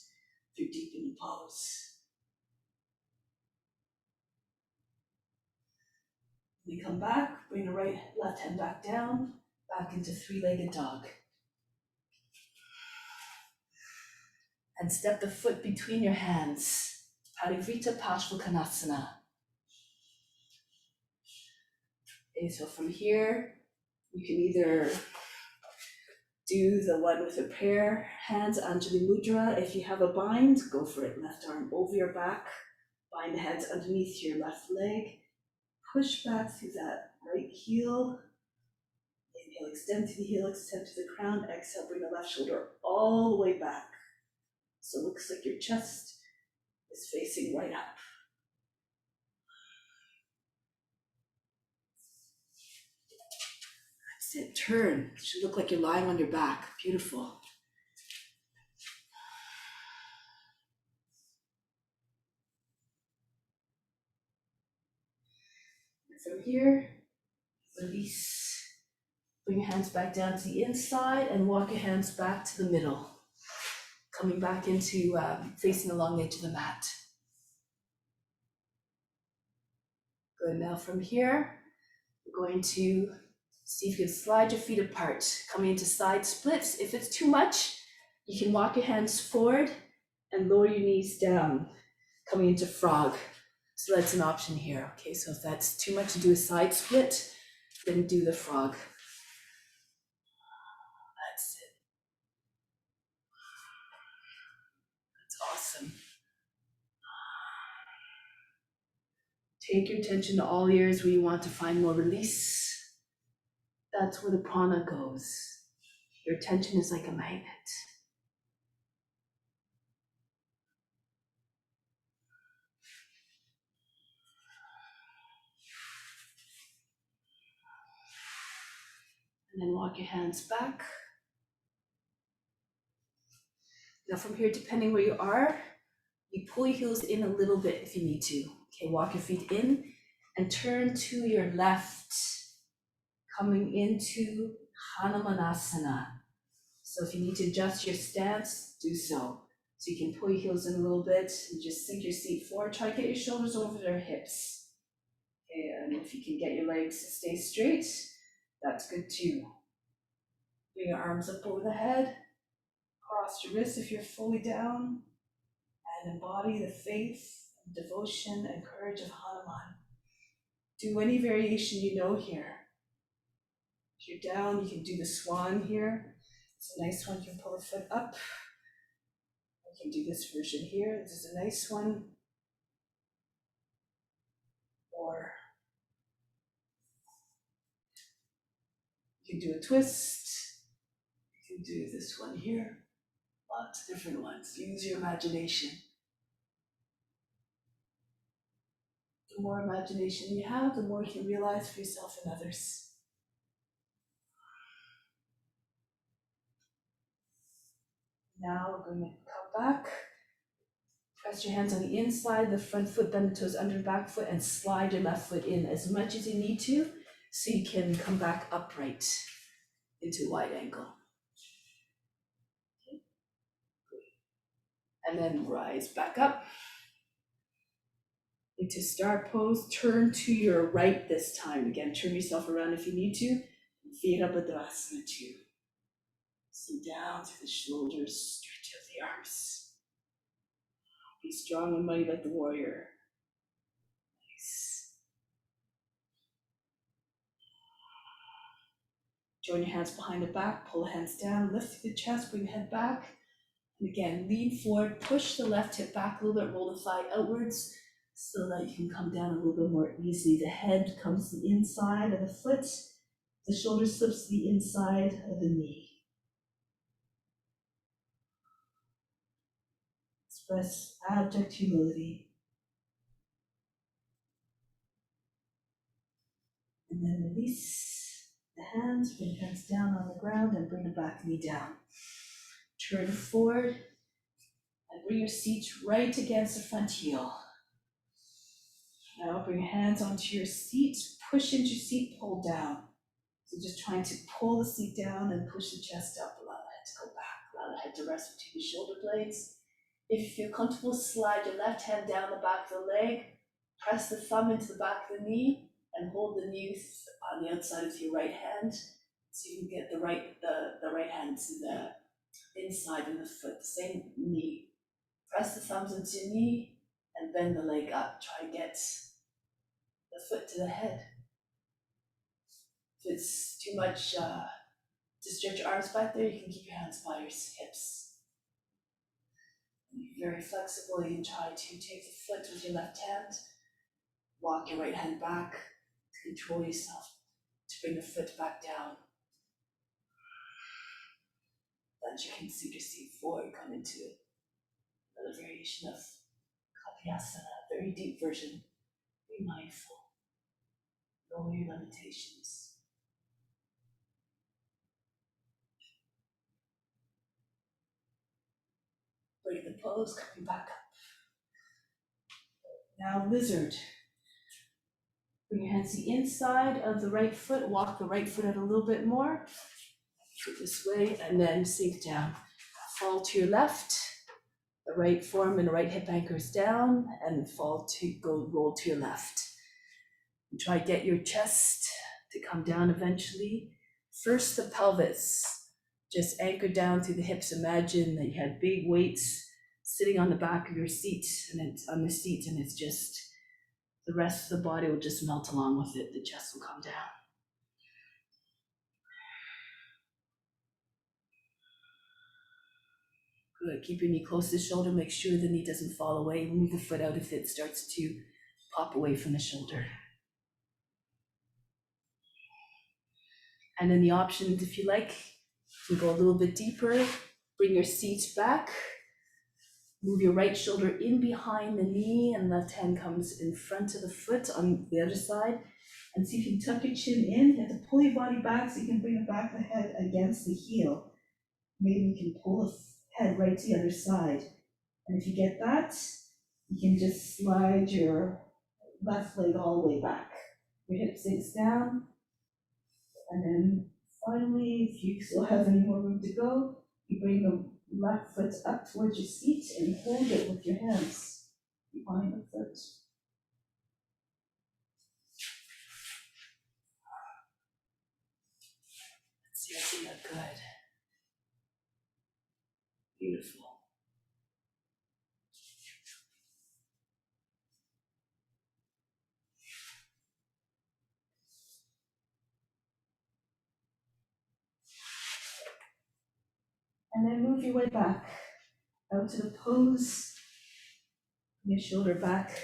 If you're deep in the pose. Then come back, bring the left hand back down, back into three-legged dog. And step the foot between your hands. Parivrita Parsvakonasana. Okay, so from here, you can either do the one with the prayer hands, Anjali Mudra. If you have a bind, go for it. Left arm over your back, bind the hands underneath your left leg, push back through that right heel. Inhale, extend to the heel, extend to the crown. Exhale, bring the left shoulder all the way back. So it looks like your chest is facing right up. That's it, turn. It should look like you're lying on your back. Beautiful. And from here, release. Bring your hands back down to the inside and walk your hands back to the middle. Coming back into facing along the edge of the mat. Good, now from here, we're going to see if you can slide your feet apart, coming into side splits. If it's too much, you can walk your hands forward and lower your knees down, coming into frog. So that's an option here. Okay, so if that's too much to do a side split, then do the frog. That's it. That's awesome. Take your attention to all areas where you want to find more release. That's where the prana goes. Your attention is like a magnet. And then walk your hands back. Now from here, depending where you are, you pull your heels in a little bit if you need to. Okay, walk your feet in and turn to your left, coming into Hanumanasana. So if you need to adjust your stance, do so. So you can pull your heels in a little bit and just sink your seat forward. Try to get your shoulders over their hips. Okay, and if you can get your legs to stay straight, that's good too. Bring your arms up over the head, cross your wrists if you're fully down, and embody the faith, devotion, and courage of Hanuman. Do any variation you know here. If you're down, you can do the swan here. It's a nice one. You can pull the foot up. You can do this version here. This is a nice one. Or you can do a twist. You can do this one here. Lots of different ones. Use your imagination. The more imagination you have, the more you can realize for yourself and others. Now we're going to come back. Press your hands on the inside, the front foot, bend the toes under the back foot, and slide your left foot in as much as you need to, so you can come back upright into wide angle. Okay. And then rise back up into star pose. Turn to your right this time. Again, turn yourself around if you need to. Virabhadrasana 2. So down through the shoulders, stretch out the arms. Be strong and mighty like the warrior. Nice. Join your hands behind the back, pull the hands down, lift through the chest, bring the head back. And again, lean forward, push the left hip back a little bit, roll the thigh outwards so that you can come down a little bit more easily. The head comes to the inside of the foot, the shoulder slips to the inside of the knee. Express abject humility. And then release the hands, bring the hands down on the ground and bring the back knee down. Turn forward and bring your seat right against the front heel. Now bring your hands onto your seat, push into your seat, pull down. So just trying to pull the seat down and push the chest up, allow the head to go back, allow the head to rest between the shoulder blades. If you feel comfortable, slide your left hand down the back of the leg, press the thumb into the back of the knee, and hold the knee on the outside of your right hand, so you can get the right hand to the inside of the foot, the same knee. Press the thumbs into your knee and bend the leg up. Try to get the foot to the head. If it's too much to stretch your arms back there, you can keep your hands by your hips. You're very flexible. You can try to take the foot with your left hand, walk your right hand back, control yourself to bring the foot back down. Then you can see your seat forward, come into another variation of Kalyasana, very deep version. Be mindful, know your limitations. Break the pose, coming back up. Now lizard. Bring your hands to the inside of the right foot, walk the right foot out a little bit more. Go this way, and then sink down. Fall to your left, the right forearm and the right hip anchors down, and roll to your left. And try to get your chest to come down eventually. First, the pelvis. Just anchor down through the hips. Imagine that you have big weights sitting on the back of your seat, and it's on the seat, and it's just the rest of the body will just melt along with it. The chest will come down. Good. Keep your knee close to the shoulder. Make sure the knee doesn't fall away. Move the foot out if it starts to pop away from the shoulder. And then the options, if you like, you can go a little bit deeper. Bring your seat back. Move your right shoulder in behind the knee, and left hand comes in front of the foot on the other side. And see if you can tuck your chin in. You have to pull your body back so you can bring the back of the head against the heel. Maybe you can pull the head right to the other side. And if you get that, you can just slide your left leg all the way back. Your hip sinks down. And then finally, if you still have any more room to go, you bring the left foot up towards your seat and hold it with your hands behind the foot. Let's see, I see that good. Beautiful. And then move your way back out to the pose. Bring your shoulder back.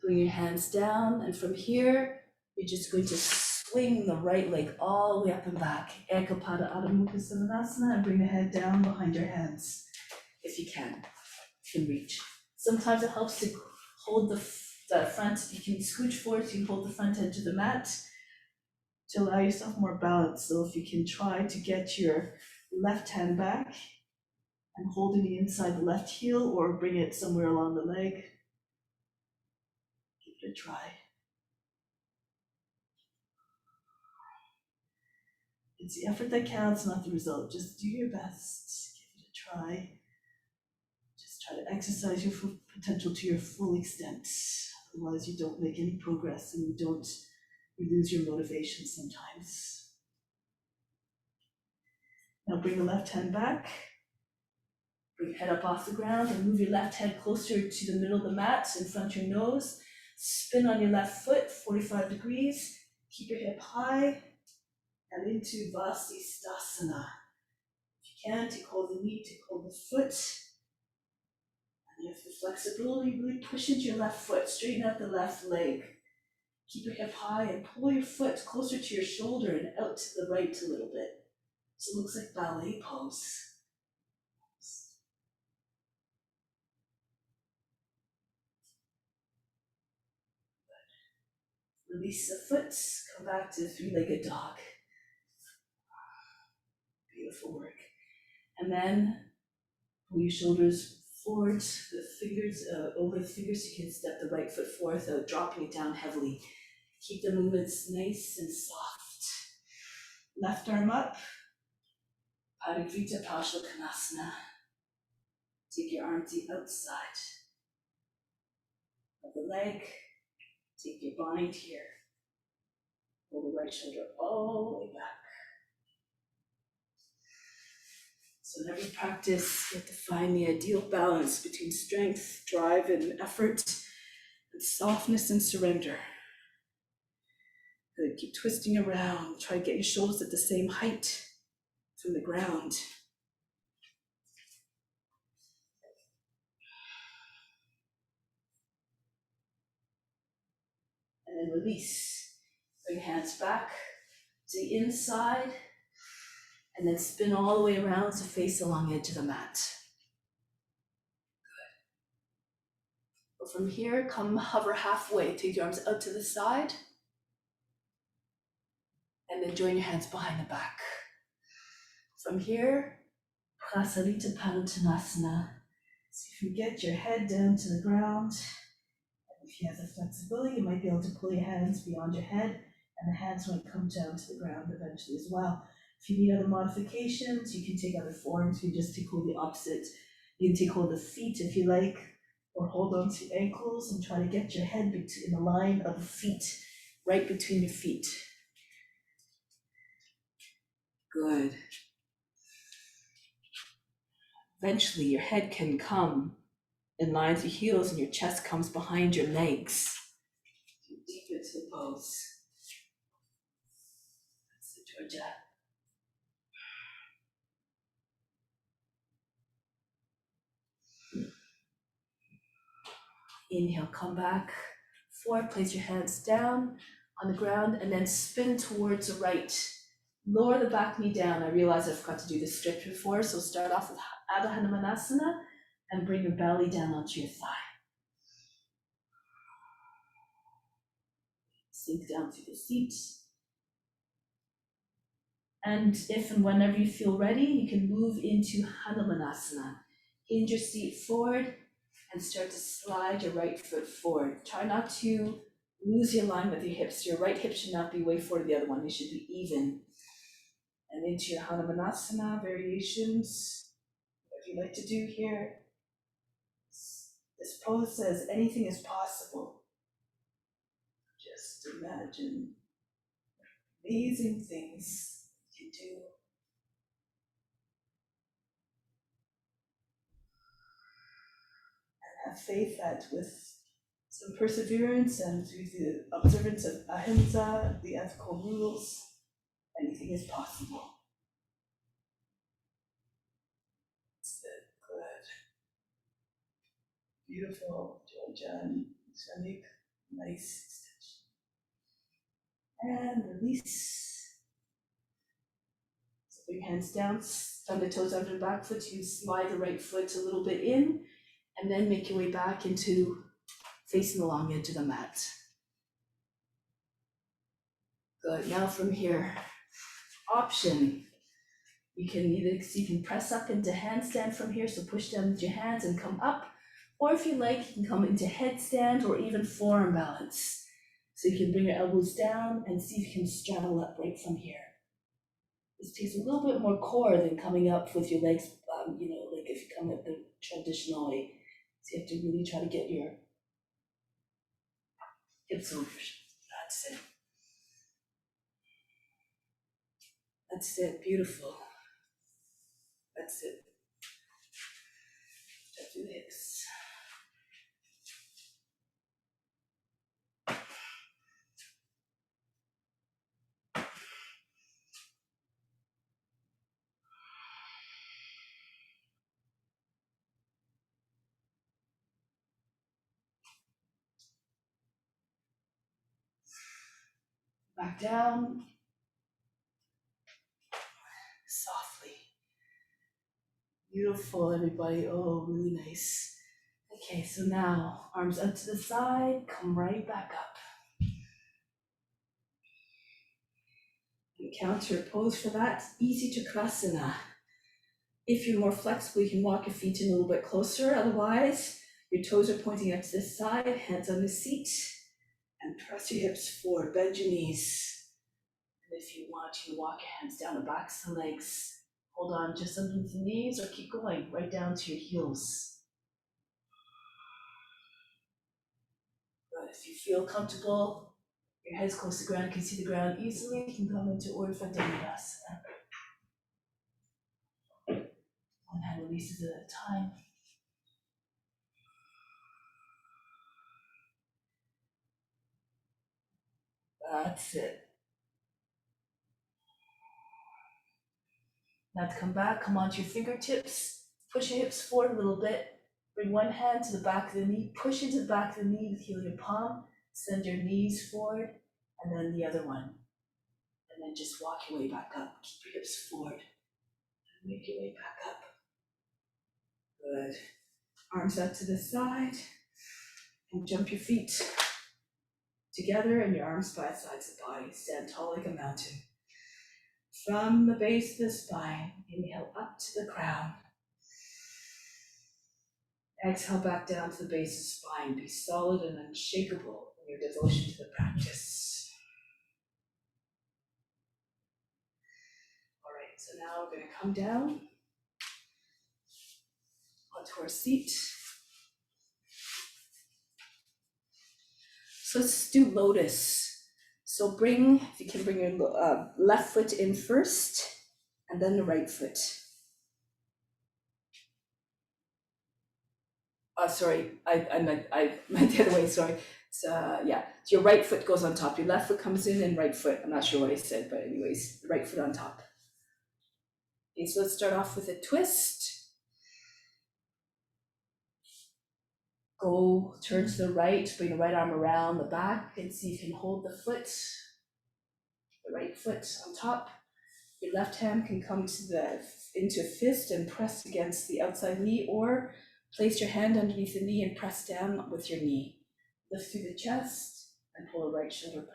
Bring your hands down, and from here, you're just going to swing the right leg all the way up and back. Ekapada Adho Mukha Svanasana, and bring the head down behind your hands, if you can reach. Sometimes it helps to hold the front. You can scooch forward, so you can hold the front edge of the mat to allow yourself more balance. So if you can try to get your left hand back and holding the inside the left heel, or bring it somewhere along the leg, give it a try. It's the effort that counts, not the result. Just do your best, give it a try. Just try to exercise your full potential to your full extent. Otherwise you don't make any progress, and you lose your motivation sometimes. Now bring the left hand back. Bring your head up off the ground and move your left head closer to the middle of the mat, in front of your nose. Spin on your left foot, 45 degrees. Keep your hip high and into Vasisthasana. If you can, take hold of the knee, take hold of the foot. And if the flexibility, really push into your left foot, straighten out the left leg. Keep your hip high and pull your foot closer to your shoulder and out to the right a little bit. So it looks like ballet pose. Release the foot, come back to the three-legged dog. Beautiful work. And then pull your shoulders forward, the fingers, over the fingers, you can step the right foot forward without dropping it down heavily. Keep the movements nice and soft. Left arm up, Parivrita Parsvakonasana. Take your arm to the outside of the leg. Take your bind here. Pull the right shoulder all the way back. So in every practice, you have to find the ideal balance between strength, drive, and effort, and softness and surrender. Good. Keep twisting around. Try to get your shoulders at the same height from the ground. And then release. Bring hands back to the inside, and then spin all the way around to face the long edge of the mat. Good. From here, come hover halfway. Take your arms out to the side, and then join your hands behind the back. From here, Prasarita Padottanasana. So if you get your head down to the ground, and if you have the flexibility, you might be able to pull your hands beyond your head, and the hands might come down to the ground eventually as well. If you need other modifications, you can take other forms. You just take hold of the opposite. You can take hold of the feet if you like, or hold on to your ankles and try to get your head in the line of the feet, right between your feet. Good. Eventually, your head can come in line with your heels and your chest comes behind your legs. Deep into the pose. That's the Georgia. Inhale, come back forward, place your hands down on the ground, and then spin towards the right. Lower the back knee down. I realize I forgot to do this stretch before, so start off with Adho Hanumanasana and bring your belly down onto your thigh. Sink down through the seat. And if and whenever you feel ready, you can move into Hanumanasana. Hinge your seat forward and start to slide your right foot forward. Try not to lose your line with your hips. Your right hip should not be way forward to the other one. They should be even. And into your Hanumanasana variations. What you like to do here. This pose says anything is possible. Just imagine amazing things you can do. And have faith that with some perseverance and through the observance of ahimsa, the ethical rules, anything is possible. That's it. Good. Beautiful, Georgia and Shanik. Nice extension. And release. So bring hands down, stump the toes under the back foot. You slide the right foot a little bit in, and then make your way back into facing the long edge of the mat. Good. Now from here, option. You can press up into handstand from here, so push down with your hands and come up. Or if you like, you can come into headstand or even forearm balance. So you can bring your elbows down and see if you can straddle up right from here. This takes a little bit more core than coming up with your legs, like if you come up the traditional way. So you have to really try to get your hips over. That's it. That's it. Beautiful. That's it. Step through the hips. Back down. Softly. Beautiful, everybody. Oh, really nice. Okay, so now arms up to the side, come right back up. And counter pose for that, easy chakrasana. If you're more flexible, you can walk your feet in a little bit closer. Otherwise, your toes are pointing up to the side, hands on the seat, and press your hips forward, bend your knees. And if you want, you can walk your hands down the backs of the legs. Hold on just underneath the knees or keep going right down to your heels. Good. If you feel comfortable, your head's close to the ground, you can see the ground easily, you can come into Urdhva Dhanurasana. One hand releases at a time. That's it. Now to come back, come onto your fingertips, push your hips forward a little bit, bring one hand to the back of the knee, push into the back of the knee with heel of your palm, send your knees forward, and then the other one. And then just walk your way back up. Keep your hips forward, and make your way back up. Good. Arms out to the side, and jump your feet together and your arms by the sides of the body. Stand tall like a mountain. From the base of the spine, inhale up to the crown. Exhale back down to the base of the spine. Be solid and unshakable in your devotion to the practice. All right, so now we're going to come down onto our seat. So let's do lotus. So if you can bring your left foot in first, and then the right foot. Sorry, I meant the other way, sorry. So yeah, so your right foot goes on top, your left foot comes in and right foot, I'm not sure what I said, but anyways, the right foot on top. Okay, so let's start off with a twist. Go, turn to the right, bring the right arm around the back and see if you can hold the foot, the right foot on top. Your left hand can come into a fist and press against the outside knee, or place your hand underneath the knee and press down with your knee. Lift through the chest and pull the right shoulder back.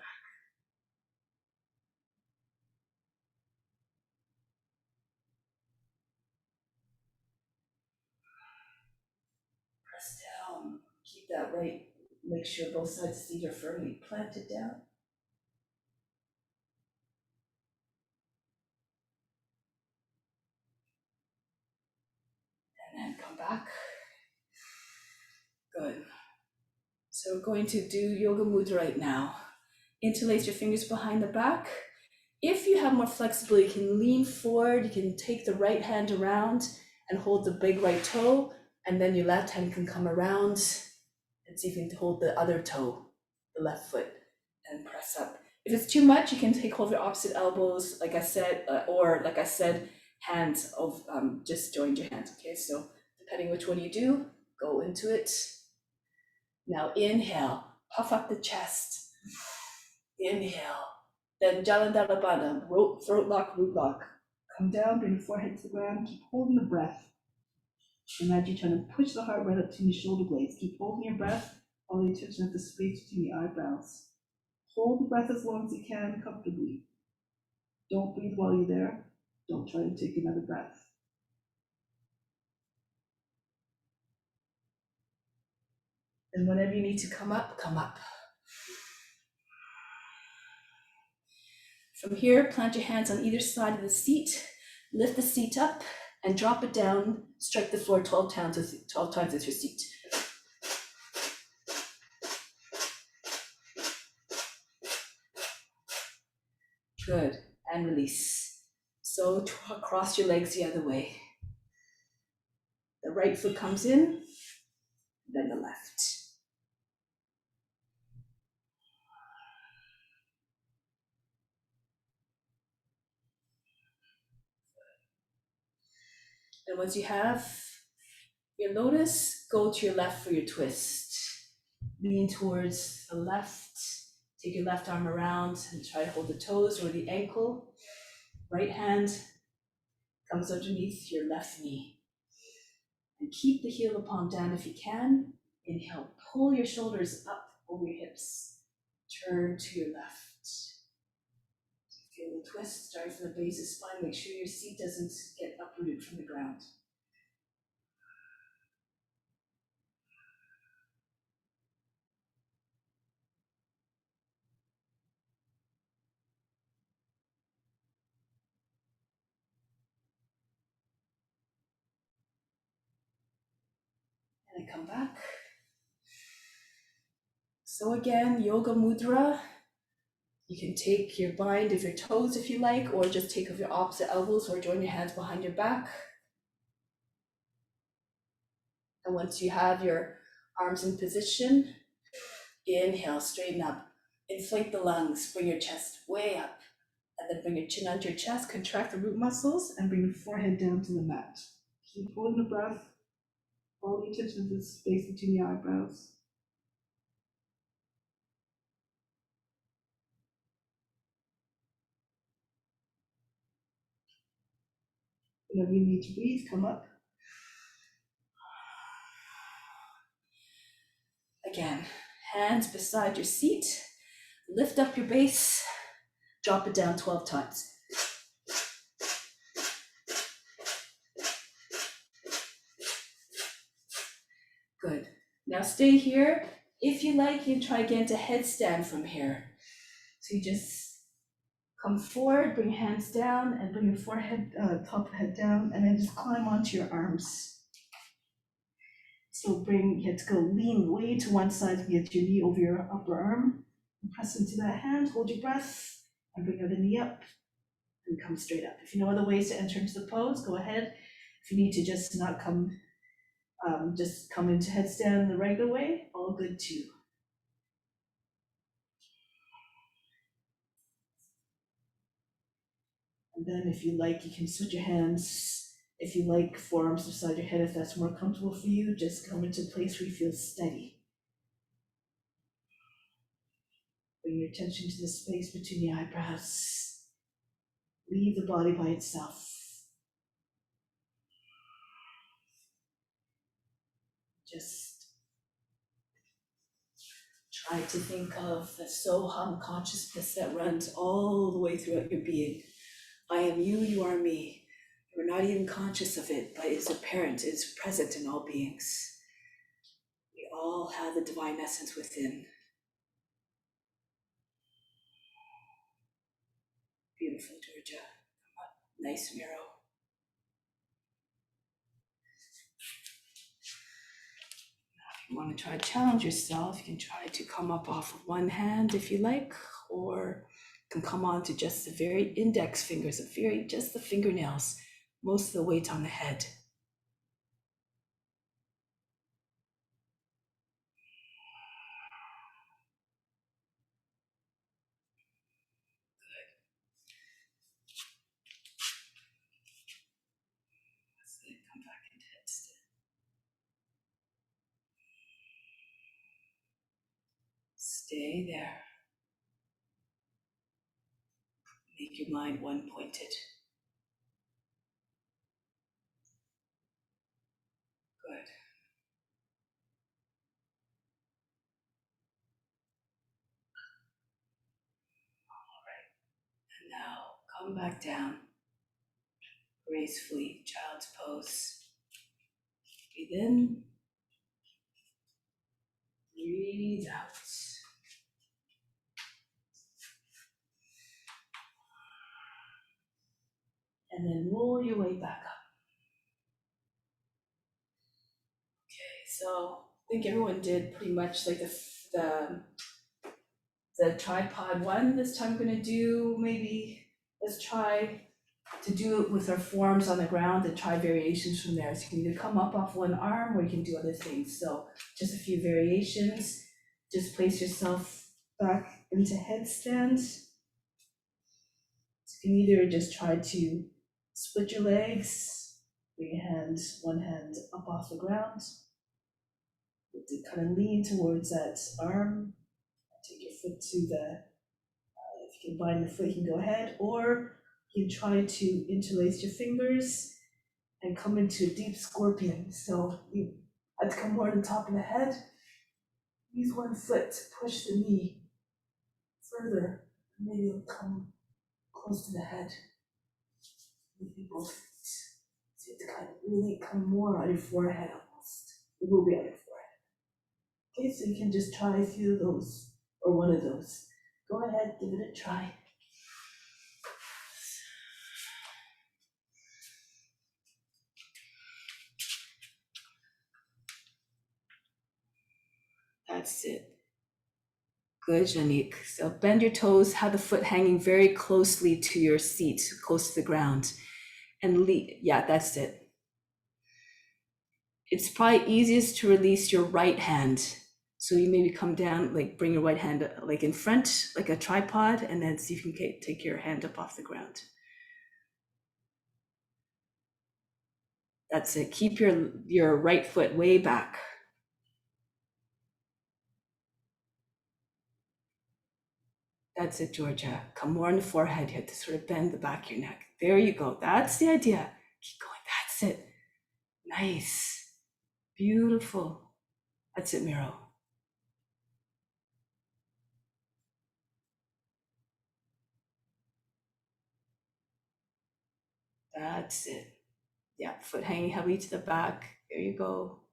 Press down. Keep that right. Make sure both sides of the feet are firmly planted down. And then come back. Good. So we're going to do Yoga Mudra right now. Interlace your fingers behind the back. If you have more flexibility, you can lean forward. You can take the right hand around and hold the big right toe, and then your left hand can come around and see if you can hold the other toe, the left foot, and press up. If it's too much, you can take hold of your opposite elbows, like I said, or like I said, hands of just joined your hands. Okay, so depending which one you do, go into it. Now inhale, puff up the chest. Inhale. Then Jalandharabandha, throat lock, root lock. Come down, bring the forehead to the ground, keep holding the breath. Imagine you're trying to push the heart right up to your shoulder blades. Keep holding your breath, all the attention at the space between the eyebrows. Hold the breath as long as you can comfortably. Don't breathe while you're there. Don't try to take another breath. And whenever you need to come up, come up. From here, plant your hands on either side of the seat, lift the seat up and drop it down, strike the floor 12 times with your seat. Good, and release. So cross your legs the other way. The right foot comes in, then the left. And once you have your lotus, go to your left for your twist. Lean towards the left. Take your left arm around and try to hold the toes or the ankle. Right hand comes underneath your left knee. And keep the heel of the palm down if you can. Inhale, pull your shoulders up over your hips. Turn to your left. Feel the twist starting from the base of the spine. Make sure your seat doesn't get uprooted from the ground. And I come back. So again, yoga mudra. You can take your bind of your toes if you like, or just take of your opposite elbows or join your hands behind your back. And once you have your arms in position, inhale, straighten up, inflate the lungs, bring your chest way up, and then bring your chin onto your chest, contract the root muscles, and bring your forehead down to the mat. Keep holding the breath, hold the attention to the space between the eyebrows. Whenever you need to breathe, come up. Again, hands beside your seat, lift up your base, drop it down 12 times. Good. Now stay here. If you like, you can try again to headstand from here. So you just come forward, bring your hands down, and bring your forehead, top of the head down, and then just climb onto your arms. So you have to go lean way to one side to get your knee over your upper arm. And press into that hand, hold your breath, and bring your knee up, and come straight up. If you know other ways to enter into the pose, go ahead. If you need to just not come, just come into headstand the regular way, all good too. And then if you like, you can switch your hands. If you like, forearms beside your head, if that's more comfortable for you, just come into a place where you feel steady. Bring your attention to the space between the eyebrows. Leave the body by itself. Just try to think of the Soham consciousness that runs all the way throughout your being. I am you, you are me. We're not even conscious of it, but it's apparent, it's present in all beings. We all have the divine essence within. Beautiful, Georgia. Come on. Nice, Miro. Now, if you want to try to challenge yourself, you can try to come up off of one hand if you like, or you can come on to just the very index fingers, just the fingernails, most of the weight on the head. Come back into headstand. Stay there. Make your mind one pointed. Good. All right. And now come back down. Gracefully, child's pose. Breathe in. Breathe out. And then roll your way back up. Okay, so I think everyone did pretty much like the tripod one. This time we're gonna do let's try to do it with our forearms on the ground and try variations from there. So you can either come up off one arm or you can do other things. So just a few variations. Just place yourself back into headstand. So you can either just try to split your legs, bring your hands, one hand up off the ground, to kind of lean towards that arm, take your foot to if you can bind the foot, you can go ahead, or you can try to interlace your fingers and come into a deep scorpion. So you have to come more to the top of the head, use one foot to push the knee further, maybe it'll come close to the head. Maybe both feet. So you have to kind of really come more on your forehead almost. It will be on your forehead. Okay, so you can just try a few of those, or one of those. Go ahead, give it a try. That's it. Good, Janique. So bend your toes, have the foot hanging very closely to your seat, close to the ground. And yeah, that's it. It's probably easiest to release your right hand. So you maybe come down, like bring your right hand like in front, like a tripod, and then see if you can take your hand up off the ground. That's it. Keep your right foot way back. That's it, Georgia. Come more on the forehead. You have to sort of bend the back of your neck. There you go. That's the idea. Keep going. That's it. Nice. Beautiful. That's it, Miro. That's it. Yeah, foot hanging heavily to the back. There you go.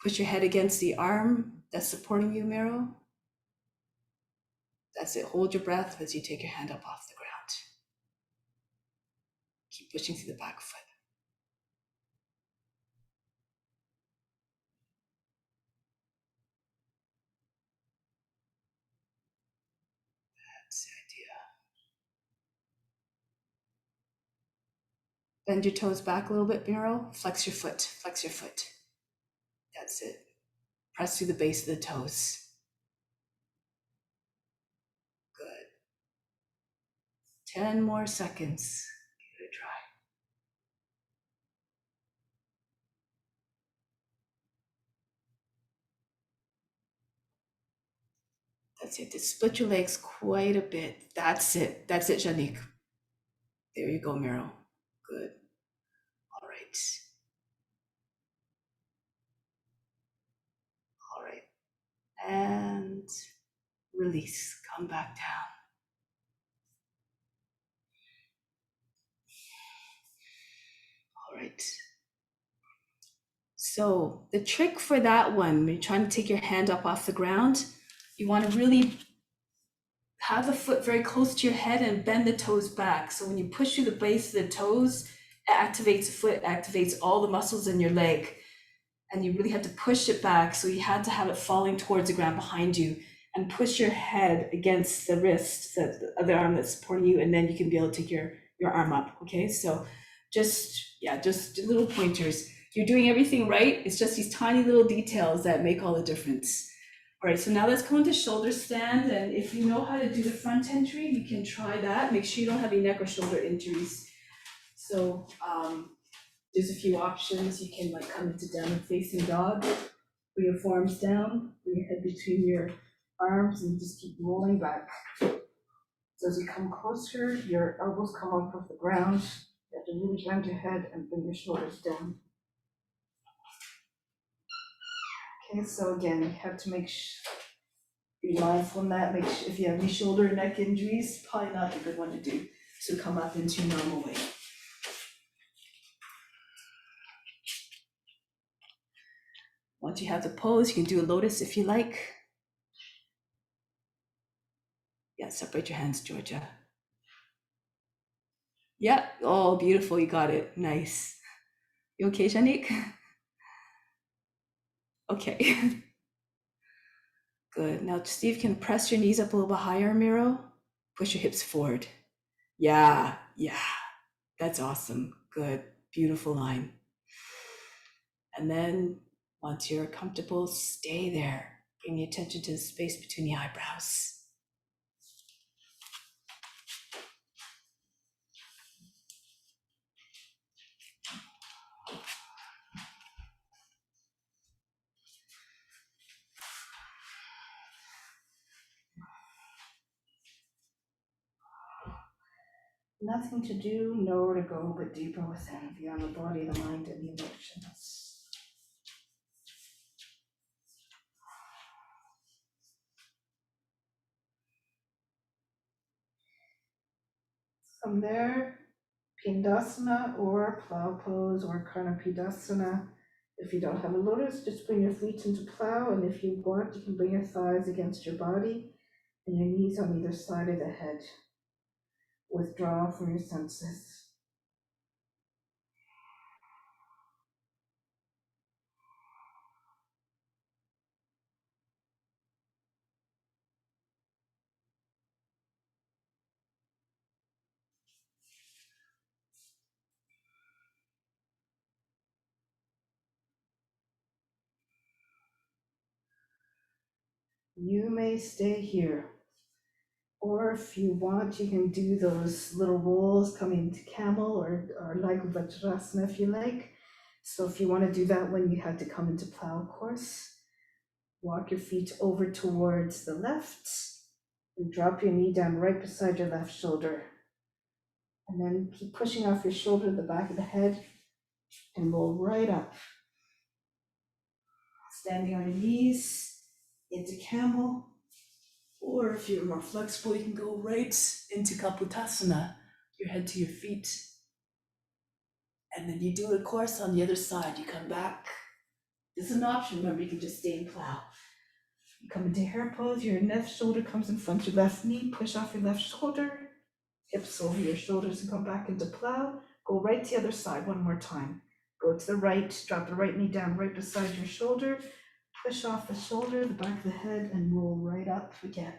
Push your head against the arm that's supporting you, Miro. That's it. Hold your breath as you take your hand up off the ground. Keep pushing through the back foot. That's the idea. Bend your toes back a little bit, Miro. Flex your foot. Flex your foot. That's it. Press through the base of the toes. Good. 10 more seconds. Give it a try. That's it. Just split your legs quite a bit. That's it. That's it, Janique. There you go, Miro. Good. All right. All right. And release. Come back down. All right. So the trick for that one, when you're trying to take your hand up off the ground, you want to really have the foot very close to your head and bend the toes back. So when you push through the base of the toes, it activates the foot, activates all the muscles in your leg. And you really have to push it back. So you had to have it falling towards the ground behind you and push your head against the wrist, the other arm that's supporting you, and then you can be able to take your arm up. Okay, so just little pointers. You're doing everything right. It's just these tiny little details that make all the difference. All right, so now let's go into shoulder stand. And if you know how to do the front entry, you can try that. Make sure you don't have any neck or shoulder injuries. So there's a few options. You can like come into downward facing dog, put your forearms down, bring your head between your arms and just keep rolling back. So as you come closer, your elbows come up off the ground. You have to really bend your head and bring your shoulders down. Okay, so again, you have to be mindful in that. If you have any shoulder or neck injuries, probably not a good one to do. So come up into your normal way. Once you have the pose, you can do a lotus if you like. Yeah, separate your hands, Georgia. Yeah, oh, beautiful, you got it, nice. You okay, Janique? Okay. Good, now see if you can press your knees up a little bit higher, Miro. Push your hips forward. Yeah, that's awesome, good, beautiful line. And then once you're comfortable, stay there. Bring your attention to the space between the eyebrows. Nothing to do, nowhere to go but deeper within, beyond the body, the mind, and the emotions. From there, Pindasana or plow pose or Karnapidasana. If you don't have a lotus, just bring your feet into plow, and if you want, you can bring your thighs against your body and your knees on either side of the head. Withdraw from your senses. You may stay here, or if you want, you can do those little rolls coming to camel or like Vajrasana if you like. So if you want to do that when you had to come into plow, of course, walk your feet over towards the left and drop your knee down right beside your left shoulder. And then keep pushing off your shoulder, the back of the head, and roll right up. Standing on your knees into camel. Or if you're more flexible, you can go right into Kapotasana, your head to your feet. And then you do it, of course, on the other side. You come back. This is an option. Remember, you can just stay in plow. You come into hare pose, your left shoulder comes in front of your left knee, push off your left shoulder, hips over your shoulders and come back into plow. Go right to the other side one more time. Go to the right, drop the right knee down right beside your shoulder, push off the shoulder, the back of the head, and roll right up again.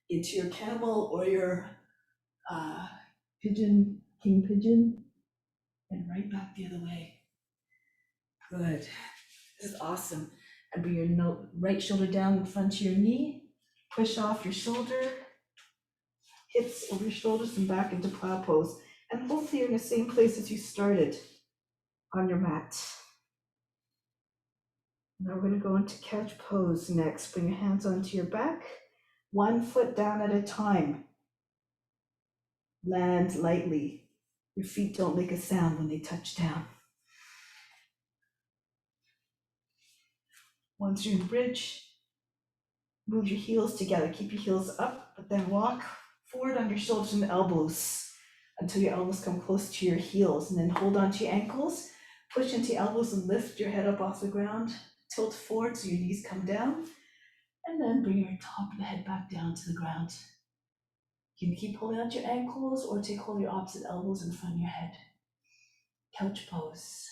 Into your camel or your pigeon, king pigeon, and right back the other way. Good. This is awesome. And bring your right shoulder down in front of your knee, push off your shoulder, hips over your shoulders and back into plow pose. And hopefully you're in the same place as you started on your mat. Now we're going to go into couch pose next. Bring your hands onto your back, 1 foot down at a time. Land lightly. Your feet don't make a sound when they touch down. Once you're in bridge, move your heels together. Keep your heels up, but then walk forward on your shoulders and elbows until your elbows come close to your heels. And then hold onto your ankles, push into your elbows and lift your head up off the ground. Tilt forward so your knees come down. And then bring your top of the head back down to the ground. You can keep holding onto your ankles or take hold of your opposite elbows in front of your head. Couch pose.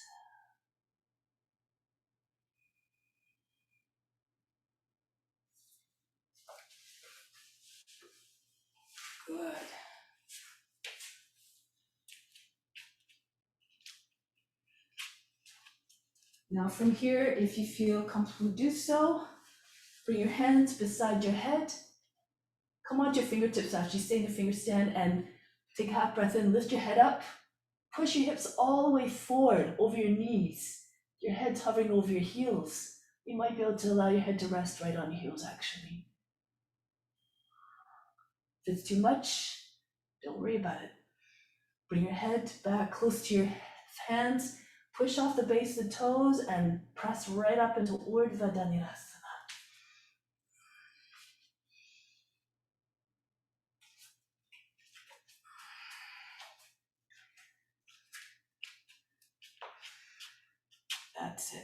Good. Now from here, if you feel comfortable to do so, bring your hands beside your head. Come onto your fingertips, actually stay in the finger stand and take a half breath in, lift your head up, push your hips all the way forward over your knees. Your head's hovering over your heels. You might be able to allow your head to rest right on your heels, actually. If it's too much, don't worry about it. Bring your head back close to your hands, push off the base of the toes and press right up into Urdhva Dhanurasana. That's it.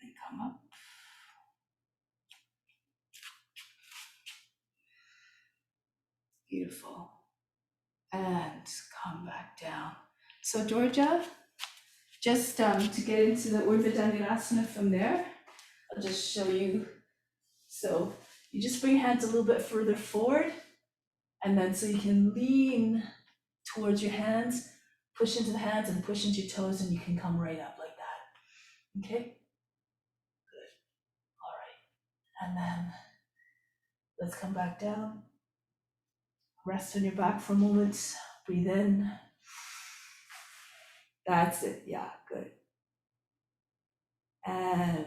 And then come up. Beautiful. And come back down. So Georgia, just to get into the Urdhva Dhanurasana from there, I'll just show you. So you just bring your hands a little bit further forward, and then so you can lean towards your hands, push into the hands and push into your toes, and you can come right up like that. Okay? Good. All right. And then let's come back down. Rest on your back for a moment. Breathe in. That's it. Yeah, good. And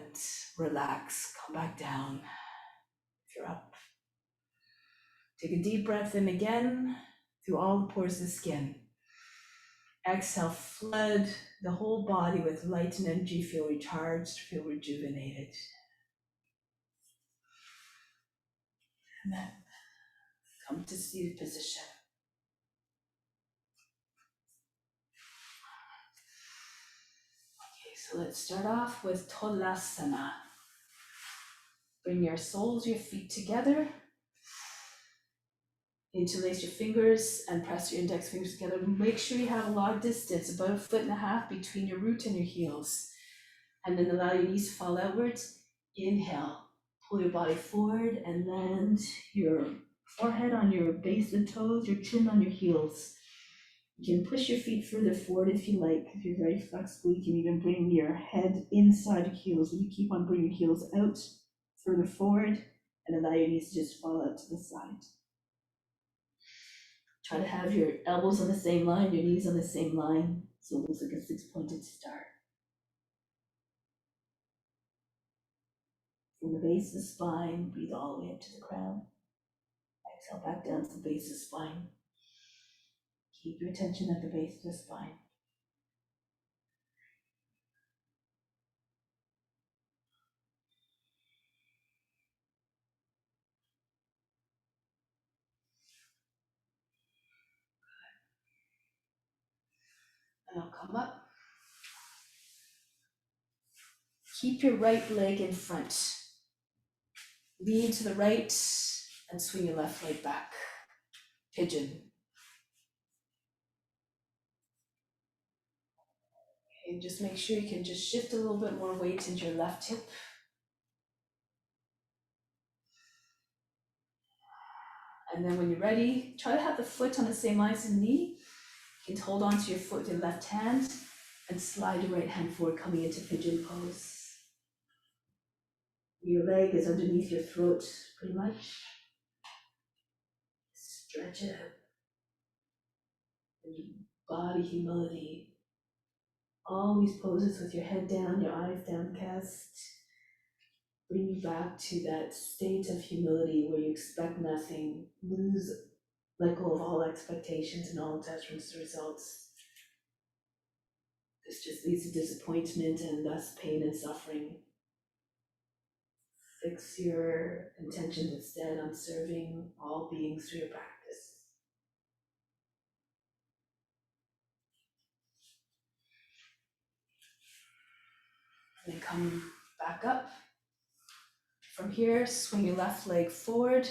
relax. Come back down. If you're up. Take a deep breath in again through all the pores of the skin. Exhale, flood the whole body with light and energy feel recharged, feel rejuvenated. And then come to seated position. Okay, so let's start off with Tolasana. Bring your soles, your feet together. Interlace your fingers and press your index fingers together. Make sure you have a lot of distance, about 1.5 feet between your root and your heels. And then allow your knees to fall outwards. Inhale, pull your body forward and land your forehead on your base of the toes, your chin on your heels. You can push your feet further forward if you like. If you're very flexible, you can even bring your head inside your heels. And you keep on bringing your heels out, further forward, and allow your knees to just fall out to the side. Try to have your elbows on the same line, your knees on the same line, so it looks like a 6-pointed star. From the base of the spine, breathe all the way up to the crown. Exhale back down to the base of the spine. Keep your attention at the base of the spine. And I'll come up. Keep your right leg in front. Lean to the right and swing your left leg back. Pigeon. Okay, just make sure you can just shift a little bit more weight into your left hip. And then when you're ready, try to have the foot on the same line as the knee. You can hold on to your foot with your left hand and slide your right hand forward, coming into pigeon pose. Your leg is underneath your throat, pretty much. Stretch it out. And body humility. All these poses with your head down, your eyes downcast. Bring you back to that state of humility where you expect nothing, let go of all expectations and all attachments to results. This just leads to disappointment and thus pain and suffering. Fix your intention instead on serving all beings through your practice. And then come back up. From here, swing your left leg forward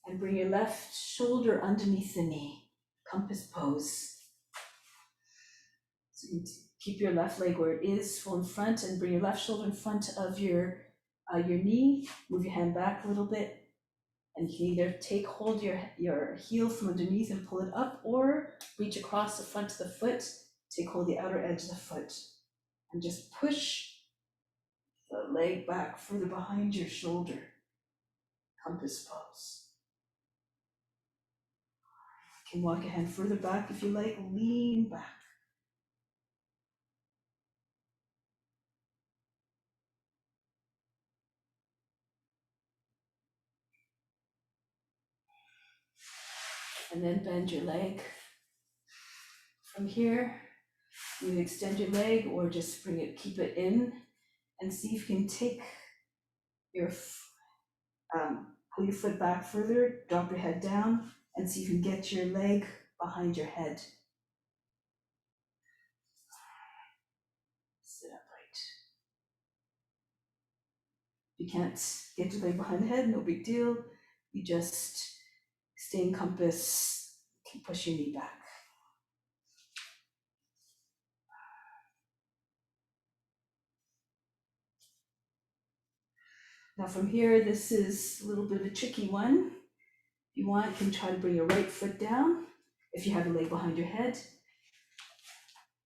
and bring your left shoulder underneath the knee, compass pose. So you keep your left leg where it is, full in front, and bring your left shoulder in front of your knee. Move your hand back a little bit, and you can either take hold your heel from underneath and pull it up, or reach across the front of the foot, take hold the outer edge of the foot, and just push the leg back further behind your shoulder. Compass pose. You can walk your hand further back if you like, lean back. And then bend your leg. From here, you can extend your leg or just bring it, keep it in, and see if you can take your, pull your foot back further, drop your head down, and see if you can get your leg behind your head. Sit upright. If you can't get your leg behind the head, no big deal. You just stay in compass, keep pushing your knee back. Now from here, this is a little bit of a tricky one. If you want, you can try to bring your right foot down. If you have your leg behind your head,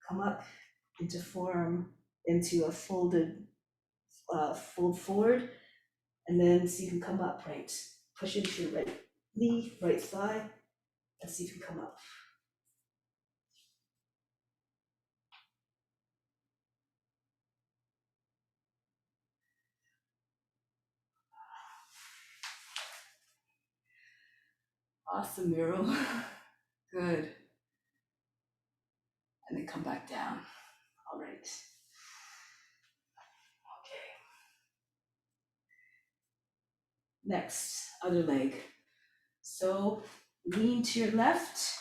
come up into a folded fold forward, and then see if you can come up right. Push into your right knee, right thigh, and see if you can come up. Awesome, Miro. Good. And then come back down. All right. Okay. Next, other leg. So lean to your left,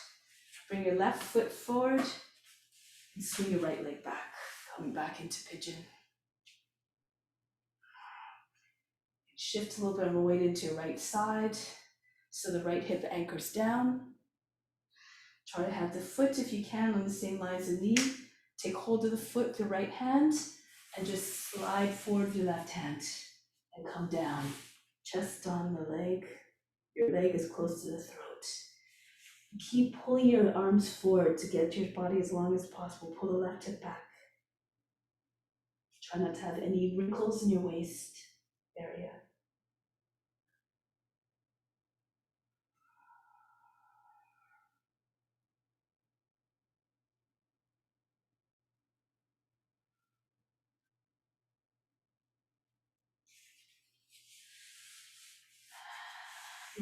bring your left foot forward, and swing your right leg back, coming back into pigeon. Shift a little bit of a weight into your right side, so the right hip anchors down. Try to have the foot, if you can, on the same line as the knee. Take hold of the foot with your right hand, and just slide forward with your left hand, and come down. Chest on the leg, your leg is close to the throat. Keep pulling your arms forward to get your body as long as possible. Pull the left hip back. Try not to have any wrinkles in your waist area.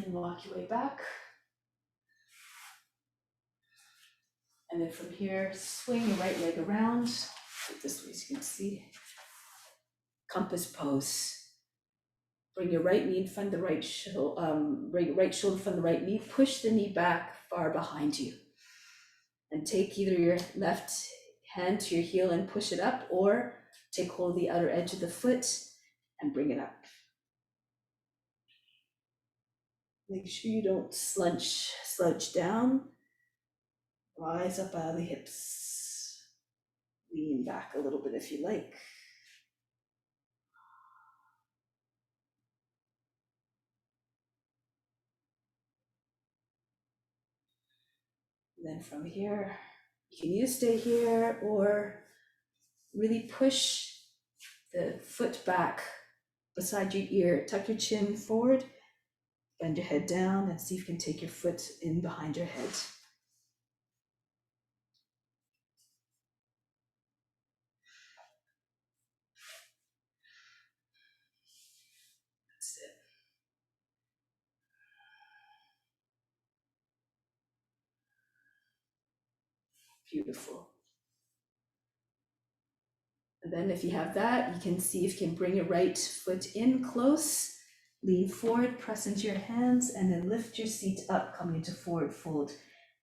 And walk your way back. And then from here, swing your right leg around. Put this way so you can see. Compass pose. Bring your right knee in front of the right shoulder, bring your right shoulder in front of the right knee. Push the knee back far behind you. And take either your left hand to your heel and push it up, or take hold of the outer edge of the foot and bring it up. Make sure you don't slouch down. Rise up out of the hips. Lean back a little bit if you like. And then from here, you can either stay here or really push the foot back beside your ear. Tuck your chin forward, bend your head down, and see if you can take your foot in behind your head. That's it. Beautiful. And then if you have that, you can see if you can bring your right foot in close, lean forward, press into your hands, and then lift your seat up, coming into forward fold.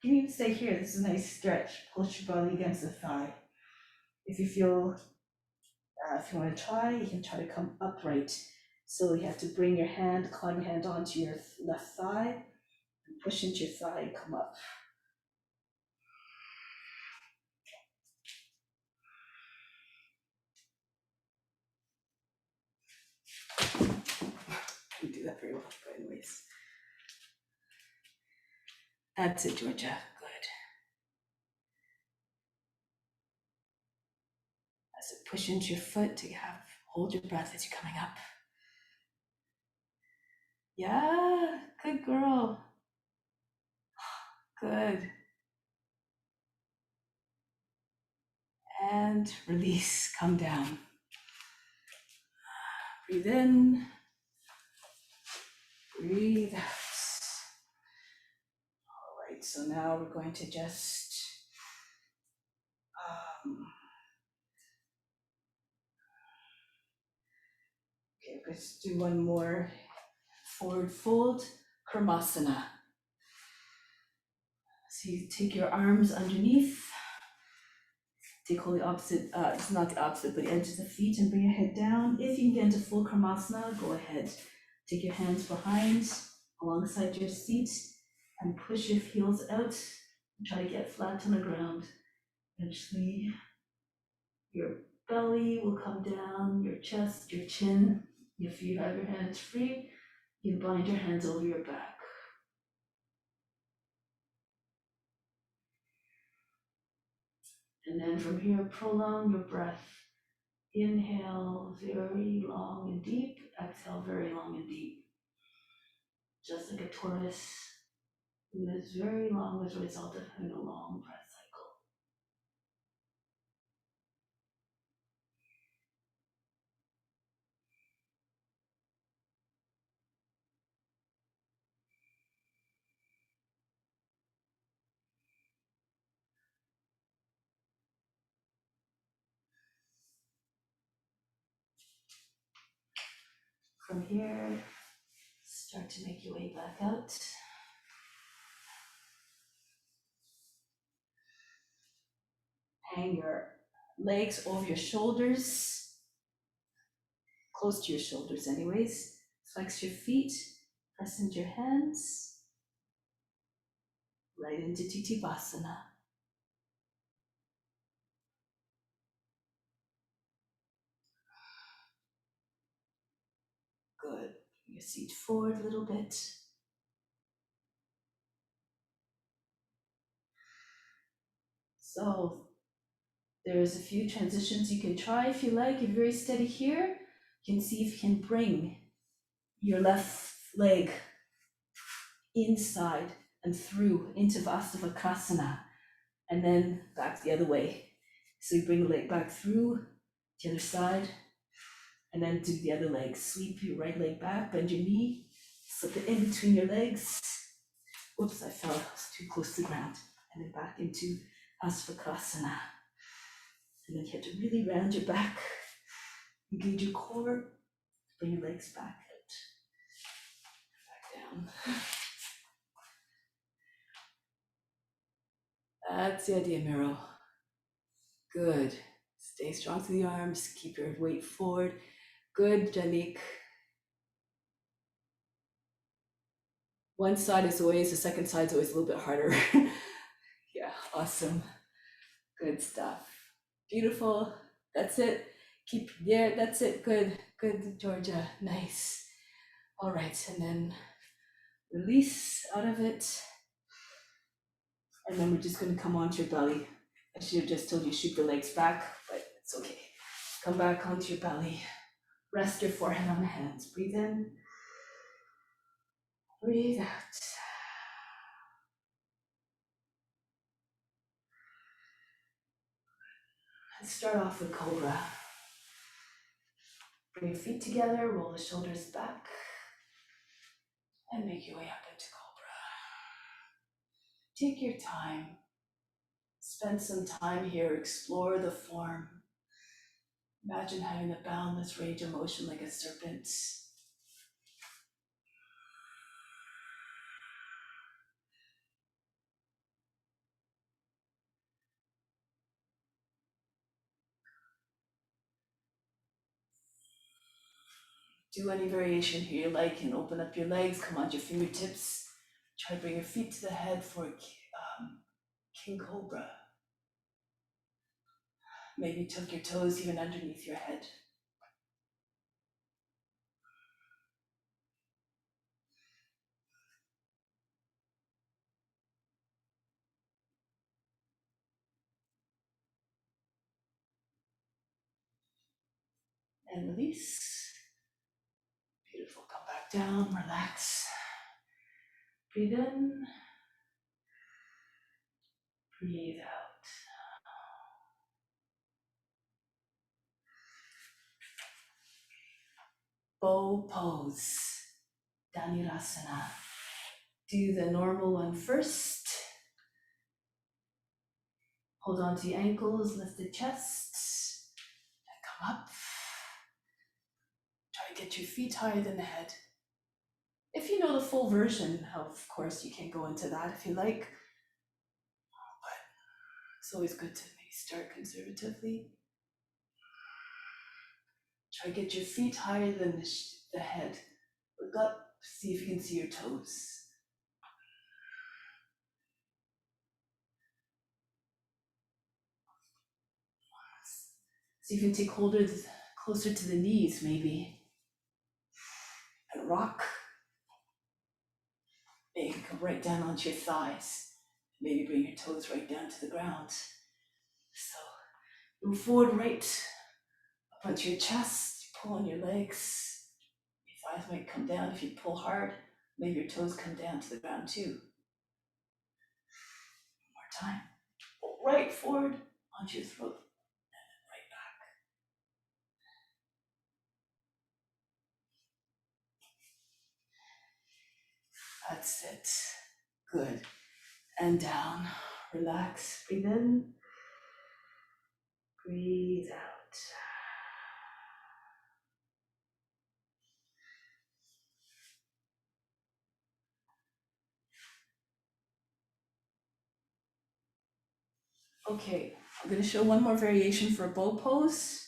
You can even stay here. This is a nice stretch. Push your belly against the thigh. If you feel, if you want to try, you can try to come upright. So you have to bring your hand, climb your hand onto your left thigh, and push into your thigh and come up. You do that very well, but anyways. That's it, Georgia. Good. As you push into your foot to hold your breath as you're coming up. Yeah, good girl. Good. And release, come down. Breathe in, breathe out. All right, so now we're going to just okay, let's do one more forward fold, Karmasana. So you take your arms underneath, take hold of the opposite, it's not the opposite, but the edges of the feet, and bring your head down. If you can get into full Karmasana, go ahead. Take your hands behind, alongside your seat, and push your heels out. Try to get flat on the ground. Eventually, your belly will come down, your chest, your chin. If you have your hands free, you bind your hands over your back. And then from here, prolong your breath. Inhale very long and deep. Exhale very long and deep. Just like a tortoise who is very long as a result of having a long breath cycle. From here, start to make your way back out. Hang your legs over your shoulders, close to your shoulders anyways. Flex your feet, press into your hands, right into Titivasana. Good. Bring your seat forward a little bit. So there's a few transitions you can try if you like. If you're very steady here, you can see if you can bring your left leg inside and through into Vastavakasana, and then back the other way. So you bring the leg back through the other side, and then do the other leg. Sweep your right leg back, bend your knee, slip it in between your legs. Whoops, I fell, I was too close to the ground. And then back into Asvakasana. And then you have to really round your back, engage your core, bring your legs back out, back down. That's the idea, Miro. Good. Stay strong through the arms, keep your weight forward. Good, Janik. One side is always, the second side is always a little bit harder. Yeah, awesome. Good stuff. Beautiful. That's it. Keep, yeah, that's it. Good, good, Georgia. Nice. All right, and then release out of it. And then we're just going to come onto your belly. I should have just told you shoot the legs back, but it's okay. Come back onto your belly. Rest your forehead on the hands. Breathe in. Breathe out. Let's start off with Cobra. Bring your feet together, roll the shoulders back, and make your way up into Cobra. Take your time. Spend some time here, explore the form. Imagine having a boundless range of motion like a serpent. Do any variation here you like, and open up your legs, come onto your fingertips. Try to bring your feet to the head for King Cobra. Maybe tuck your toes even underneath your head. And release. Beautiful. Come back down, relax. Breathe in. Breathe out. Bow pose. Dhanurasana. Do the normal one first. Hold on to your ankles, lift the chest, and come up. Try to get your feet higher than the head. If you know the full version, of course, you can go into that if you like, but it's always good to maybe start conservatively. Try to get your feet higher than the head. Look up, see if you can see your toes. See if you can take hold of closer to the knees, maybe, and rock. Maybe you can come right down onto your thighs. Maybe bring your toes right down to the ground. So move forward right up onto your chest, pull on your legs. Your thighs might come down. If you pull hard, maybe your toes come down to the ground too. One more time. Pull right forward onto your throat and then right back. That's it. Good. And down. Relax. Breathe in. Breathe out. Okay, I'm gonna show one more variation for a bow pose.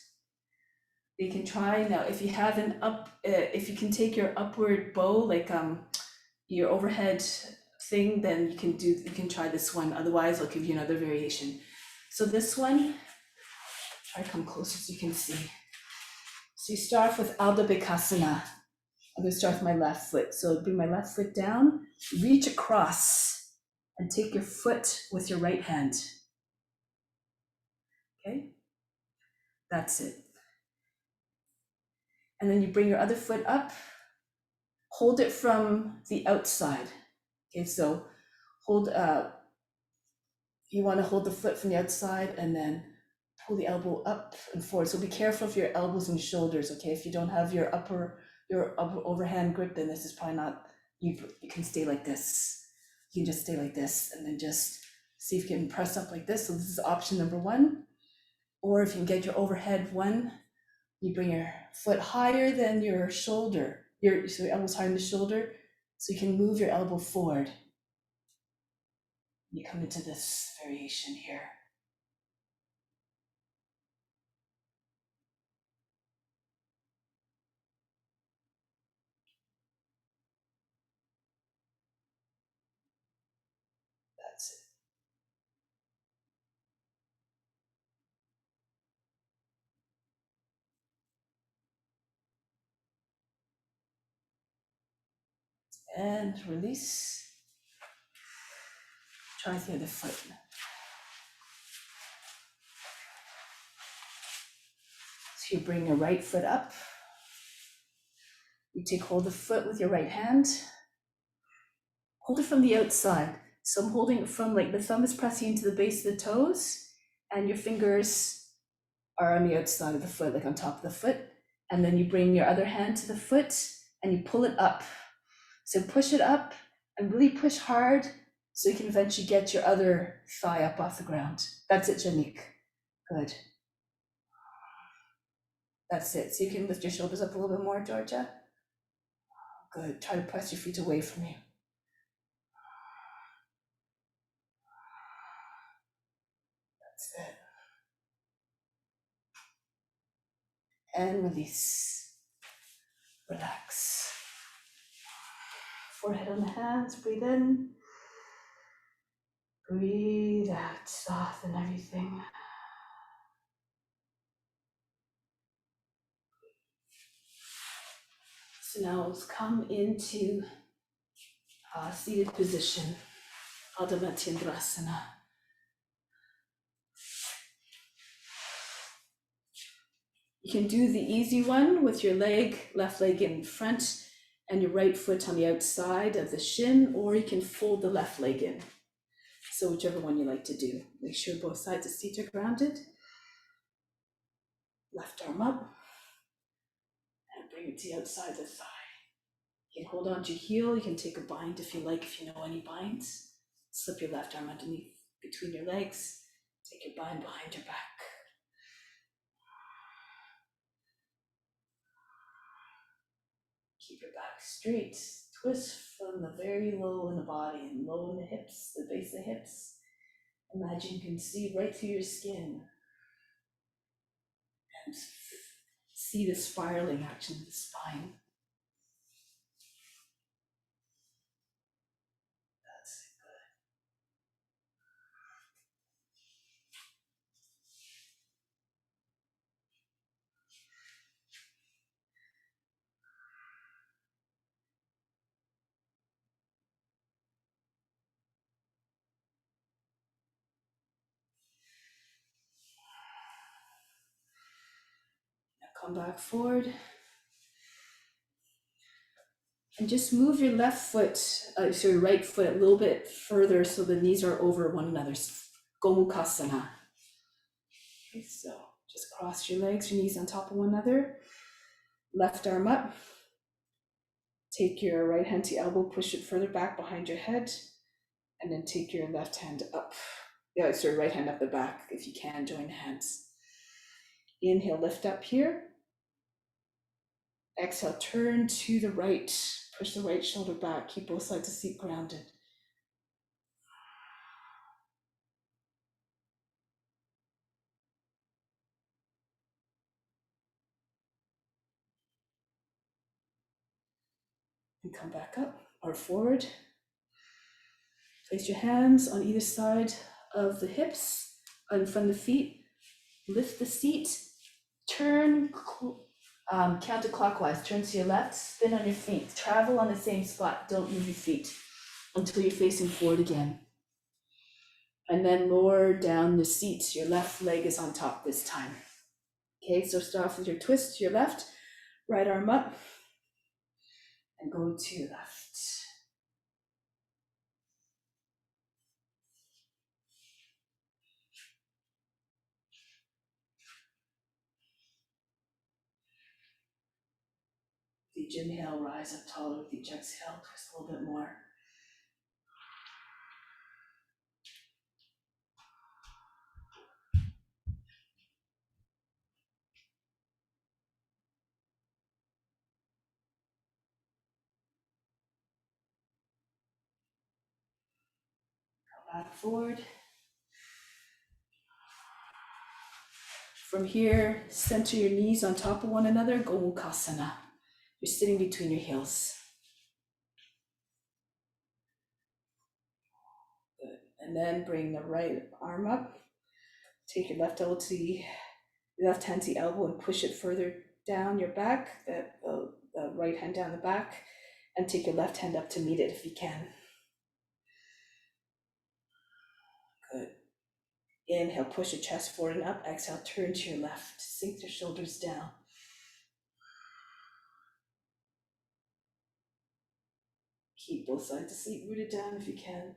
You can try now, if you have if you can take your upward bow, like your overhead thing, then you can try this one, otherwise I'll give you another variation. So this one, try to come closer so you can see. So you start off with Ardha Bhikasana. I'm gonna start with my left foot. So bring my left foot down, reach across, and take your foot with your right hand. Okay, that's it. And then you bring your other foot up, hold it from the outside. Okay, so you want to hold the foot from the outside and then pull the elbow up and forward. So be careful of your elbows and shoulders, okay? If you don't have your upper overhand grip, then this is probably not, you can stay like this. You can just stay like this and then just see if you can press up like this. So this is option number one. Or if you can get your overhead one, you bring your foot higher than your shoulder, so your elbow's higher than the shoulder, so you can move your elbow forward. You come into this variation here. That's it. And release. Try the other foot. So you bring your right foot up. You take hold of the foot with your right hand. Hold it from the outside. So I'm holding it from, like, the thumb is pressing into the base of the toes, and your fingers are on the outside of the foot, like on top of the foot. And then you bring your other hand to the foot and you pull it up. So push it up and really push hard so you can eventually get your other thigh up off the ground. That's it, Janik. Good. That's it. So you can lift your shoulders up a little bit more, Georgia. Good. Try to press your feet away from you. That's it. And release. Relax. Forehead on the hands. Breathe in. Breathe out. Soften everything. So now let's come into seated position, Ardha Mittra. You can do the easy one with your left leg in front and your right foot on the outside of the shin, or you can fold the left leg in. So whichever one you like to do. Make sure both sides of the seat are grounded. Left arm up and bring it to the outside of the thigh. You can hold on to your heel. You can take a bind if you like, if you know any binds. Slip your left arm underneath between your legs. Take your bind behind your back. Keep your back straight. Twist from the very low in the body and low in the hips, the base of the hips. Imagine you can see right through your skin and see the spiraling action of the spine. That's it. Now come back forward. And just move your your right foot a little bit further so the knees are over one another. Gomukhasana. Okay, so just cross your legs, your knees on top of one another. Left arm up. Take your right hand to your elbow, push it further back behind your head, and then take your left hand up. Right hand up the back. If you can, join the hands. Inhale, lift up here. Exhale, turn to the right. Push the right shoulder back. Keep both sides of the seat grounded. And come back up or forward. Place your hands on either side of the hips, in front of the feet. Lift the seat. Turn counterclockwise. Turn to your left. Spin on your feet. Travel on the same spot. Don't move your feet until you're facing forward again. And then lower down the seat. Your left leg is on top this time. Okay, so start off with your twist to your left. Right arm up. And go to your left. With each inhale, rise up taller. With each exhale, twist a little bit more. Come back forward. From here, center your knees on top of one another, Gomukhasana. You're sitting between your heels. Good. And then bring the right arm up. Take your left elbow to the left hand to the elbow and push it further down your back, the right hand down the back, and take your left hand up to meet it if you can. Good. Inhale, push your chest forward and up. Exhale, turn to your left. Sink your shoulders down. Keep both sides of the seat rooted down if you can.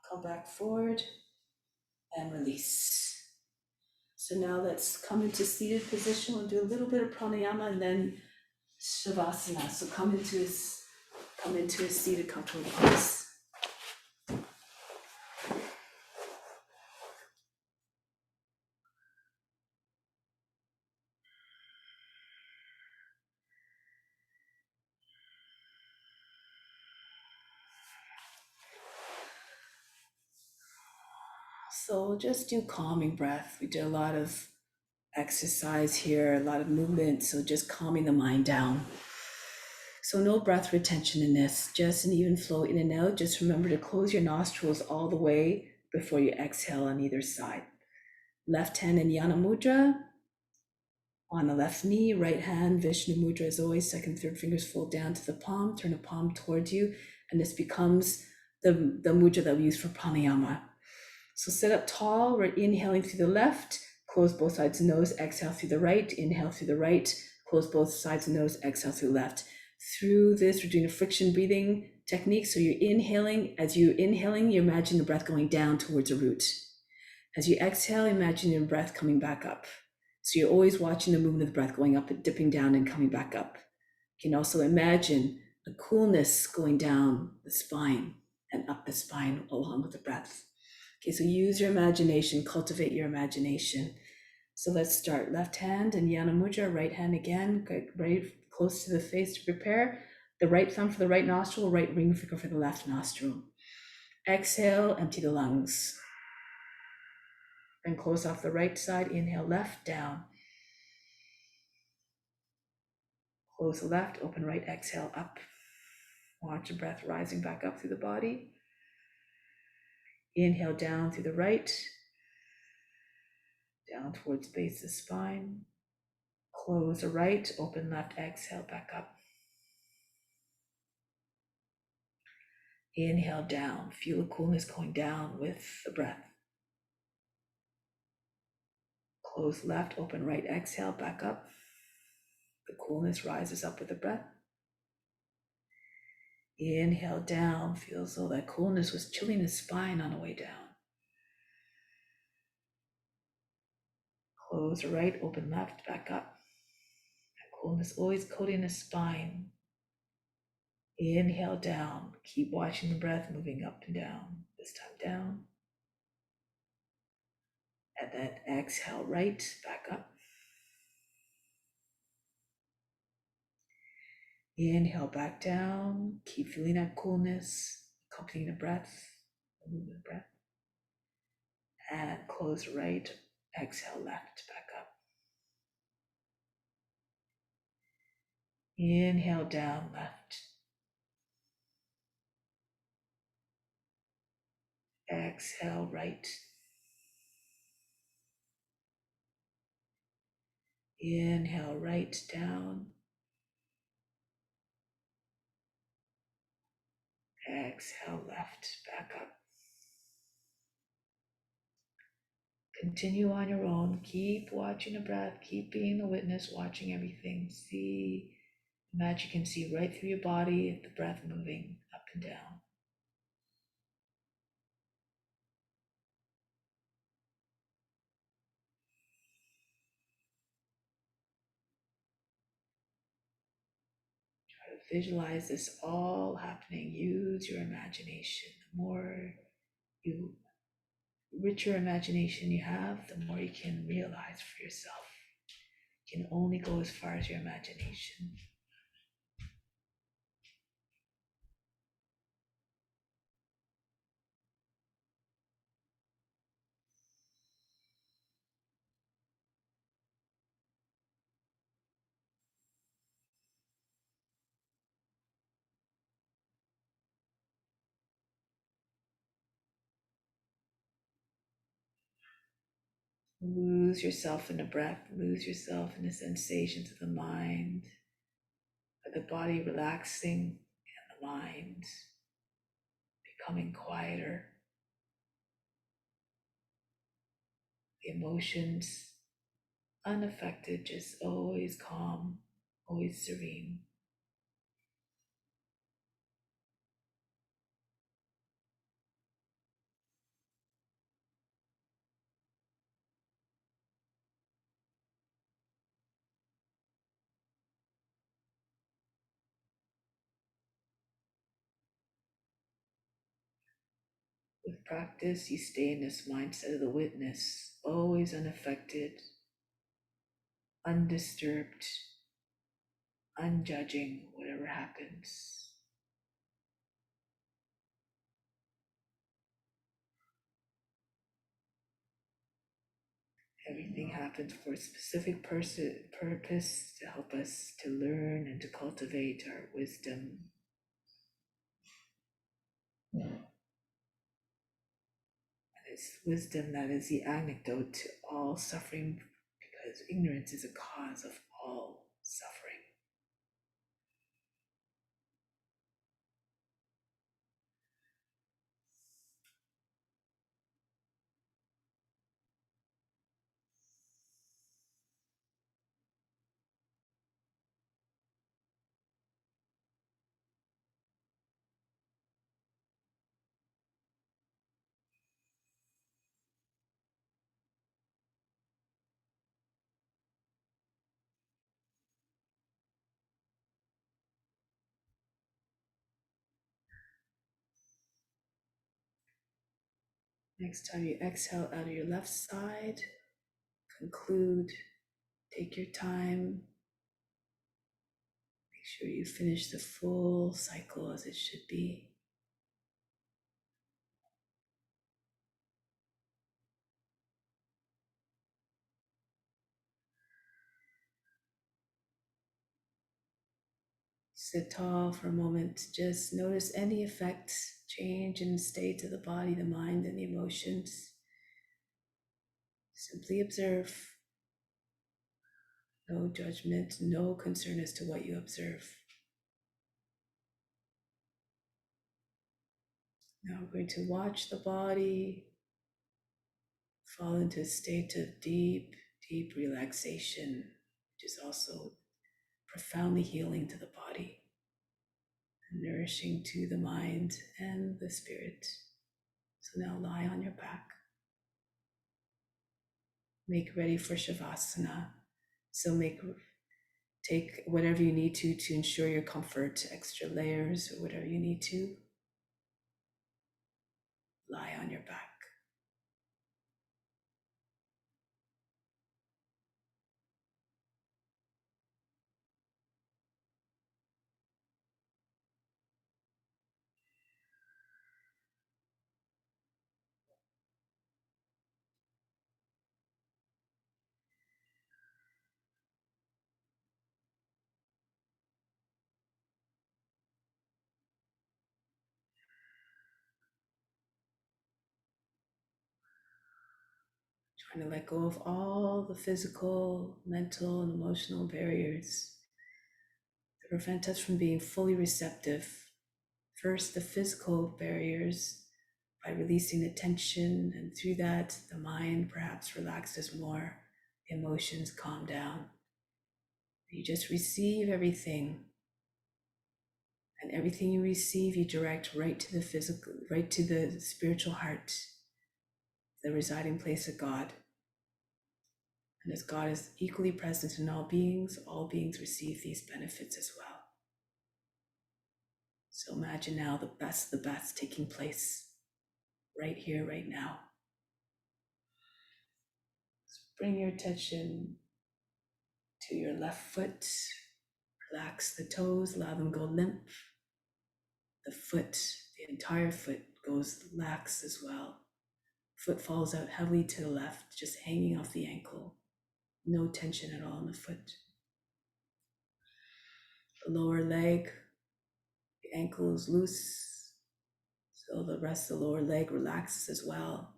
Come back forward and release. So now let's come into seated position. We'll do a little bit of pranayama and then shavasana. So come into a seated comfortable place. So just do calming breath. We did a lot of exercise here, a lot of movement, so just calming the mind down. So no breath retention in this, just an even flow in and out. Just remember to close your nostrils all the way before you exhale on either side. Left hand in Yana Mudra, on the left knee, right hand, Vishnu Mudra as always, second, third fingers fold down to the palm, turn the palm towards you, and this becomes the mudra that we use for pranayama. So sit up tall, we're inhaling through the left, close both sides of the nose, exhale through the right, inhale through the right, close both sides of the nose, exhale through the left. Through this, we're doing a friction breathing technique. So you're inhaling, as you're inhaling, you imagine the breath going down towards a root. As you exhale, imagine your breath coming back up. So you're always watching the movement of the breath going up and dipping down and coming back up. You can also imagine a coolness going down the spine and up the spine along with the breath. Okay, so use your imagination, cultivate your imagination. So let's start. Left hand in Yana Mudra, right hand again, right close to the face to prepare. The right thumb for the right nostril, right ring finger for the left nostril. Exhale, empty the lungs. Then close off the right side, inhale left, down. Close the left, open right, exhale up. Watch the breath rising back up through the body. Inhale down through the right, down towards the base of the spine. Close the right, open left, exhale back up. Inhale down, feel the coolness going down with the breath. Close left, open right, exhale back up. The coolness rises up with the breath. Inhale down, feel as though that coolness was chilling the spine on the way down. Close right, open left, back up. That coolness always coating the spine. Inhale down, keep watching the breath moving up and down. This time down. And then exhale right, back up. Inhale back down. Keep feeling that coolness, accompanying the breath, the movement of breath. And close right. Exhale left back up. Inhale down left. Exhale right. Inhale right down. Exhale left back up. Continue on your own. Keep watching the breath. Keep being the witness, watching everything. See, imagine you can see right through your body, the breath moving up and down. Try to visualize this all happening. Use your imagination. The more you richer imagination you have, the more you can realize for yourself. You can only go as far as your imagination. Lose yourself in the breath, lose yourself in the sensations of the mind, of the body relaxing and the mind becoming quieter, the emotions unaffected, just always calm, always serene. With practice, you stay in this mindset of the witness, always unaffected, undisturbed, unjudging whatever happens. Everything happens for a specific purpose to help us to learn and to cultivate our wisdom. And it's wisdom that is the antidote to all suffering, because ignorance is a cause of all suffering. Next time you exhale out of your left side, conclude, take your time, make sure you finish the full cycle as it should be. Sit tall for a moment. Just notice any effects, change in the state of the body, the mind, and the emotions. Simply observe. No judgment, no concern as to what you observe. Now we're going to watch the body fall into a state of deep, deep relaxation, which is also profoundly healing to the body, and nourishing to the mind and the spirit. So now lie on your back. Make ready for Shavasana. So take whatever you need to ensure your comfort, extra layers or whatever you need to. Lie on your back. Trying to let go of all the physical, mental, and emotional barriers that prevent us from being fully receptive. First, the physical barriers, by releasing the tension, and through that, the mind perhaps relaxes more, the emotions calm down. You just receive everything, and everything you receive, you direct right to the physical, right to the spiritual heart, the residing place of God. And as God is equally present in all beings receive these benefits as well. So imagine now the best taking place right here, right now. So bring your attention to your left foot. Relax the toes, allow them to go limp. The foot, the entire foot goes lax as well. Foot falls out heavily to the left, just hanging off the ankle. No tension at all in the foot. The lower leg, the ankle is loose, so the rest of the lower leg relaxes as well.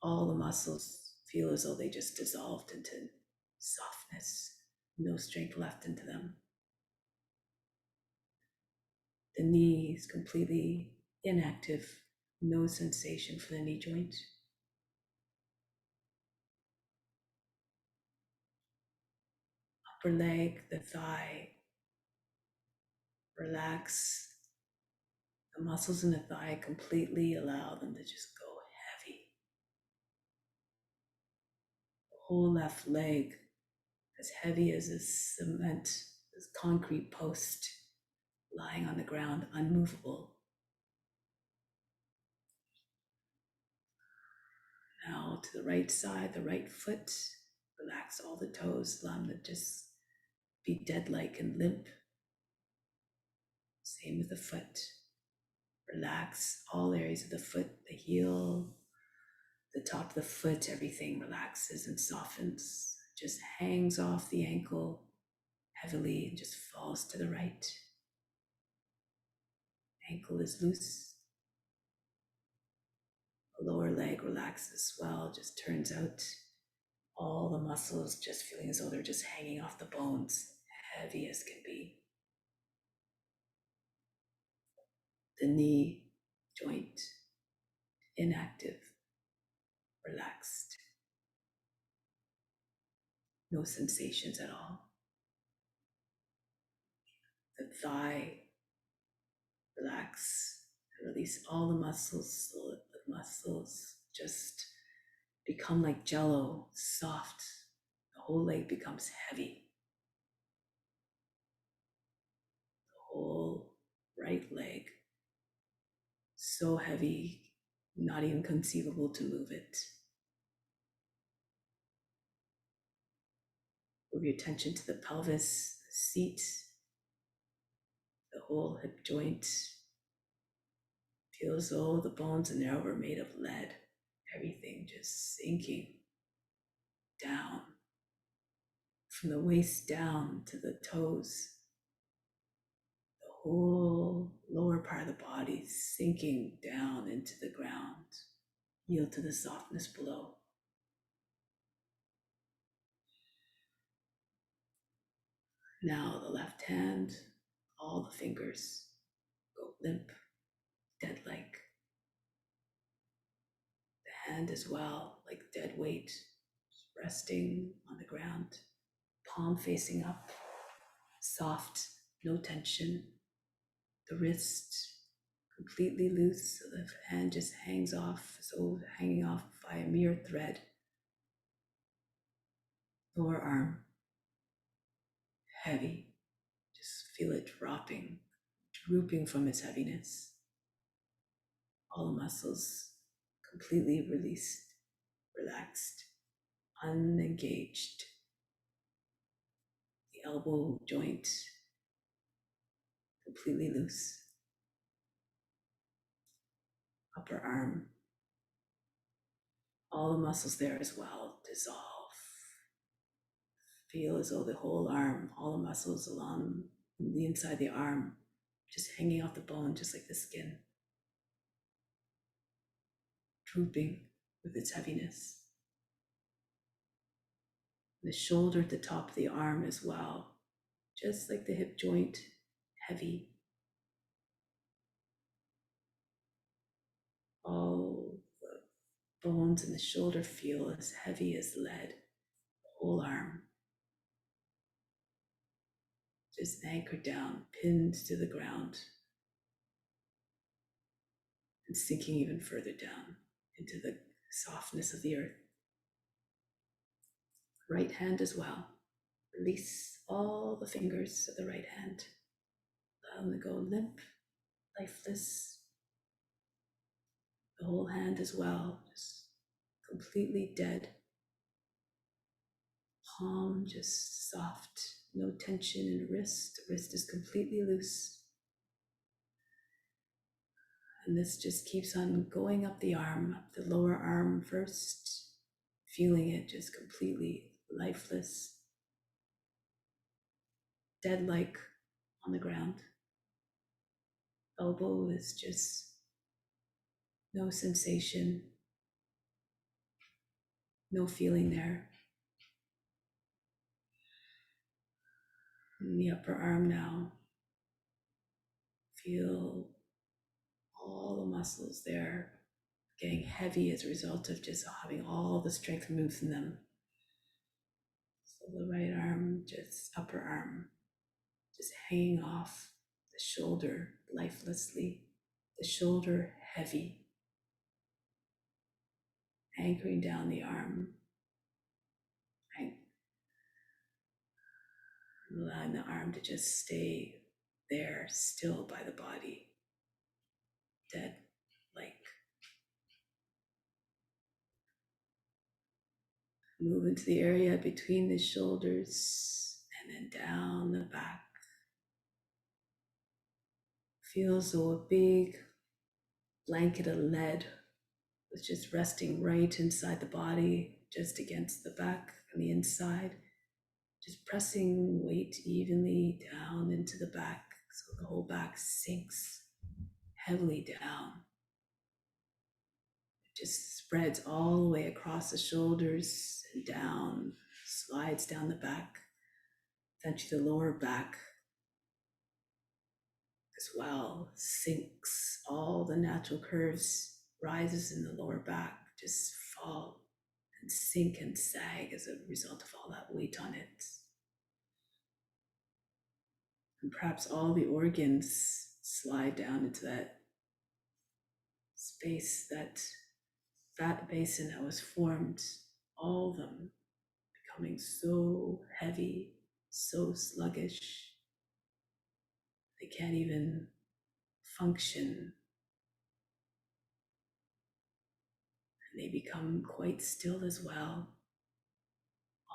All the muscles feel as though they just dissolved into softness, no strength left into them. The knee is completely inactive, no sensation for the knee joint. Upper leg, the thigh, relax. The muscles in the thigh completely allow them to just go heavy. The whole left leg, as heavy as a cement, this concrete post lying on the ground, unmovable. Now to the right side, the right foot, relax all the toes, allow them to just be dead-like and limp. Same with the foot. Relax all areas of the foot, the heel, the top of the foot, everything relaxes and softens, just hangs off the ankle heavily and just falls to the right. Ankle is loose. The lower leg relaxes as well, just turns out all the muscles just feeling as though they're just hanging off the bones, heavy as can be. The knee joint, inactive, relaxed. No sensations at all. The thigh, relax, release all the muscles so that the muscles just become like jello, soft. The whole leg becomes heavy. The whole right leg, so heavy, not even conceivable to move it. Move your attention to the pelvis, the seat, the whole hip joint. Feel as though the bones in there were made of lead. Everything just sinking down. From the waist down to the toes. The whole lower part of the body sinking down into the ground. Yield to the softness below. Now the left hand, all the fingers go limp, dead-like. The hand as well, like dead weight, resting on the ground, palm facing up, soft, no tension. The wrist completely loose, so the hand just hangs off, so hanging off by a mere thread. Lower arm, heavy, just feel it drooping from its heaviness. All the muscles completely released, relaxed, unengaged. The elbow joint completely loose. Upper arm, all the muscles there as well dissolve. Feel as though the whole arm, all the muscles along the inside of the arm, just hanging off the bone, just like the skin, drooping with its heaviness. The shoulder at the top of the arm as well, just like the hip joint, heavy. All the bones in the shoulder feel as heavy as lead. The whole arm just anchored down, pinned to the ground, and sinking even further down into the softness of the earth. Right hand as well. Release all the fingers of the right hand. Allow them to go limp, lifeless. The whole hand as well, just completely dead. Palm just soft, no tension in the wrist. The wrist is completely loose. And this just keeps on going up the arm, up the lower arm first, feeling it just completely lifeless, dead-like on the ground. Elbow is just no sensation, no feeling there. In the upper arm now, feel all the muscles there getting heavy as a result of just having all the strength removed from them. So the right arm, just upper arm, just hanging off the shoulder lifelessly, the shoulder heavy, anchoring down the arm, allowing the arm to just stay there, still by the body, dead like. Move into the area between the shoulders and then down the back. Feel as though a big blanket of lead was just resting right inside the body, just against the back and the inside, just pressing weight evenly down into the back so the whole back sinks heavily down. It just spreads all the way across the shoulders and down, slides down the back, then to the lower back as well, sinks all the natural curves, rises in the lower back, just fall and sink and sag as a result of all that weight on it. And perhaps all the organs slide down into that space, that fat basin that was formed, all of them becoming so heavy, so sluggish, they can't even function. And they become quite still as well,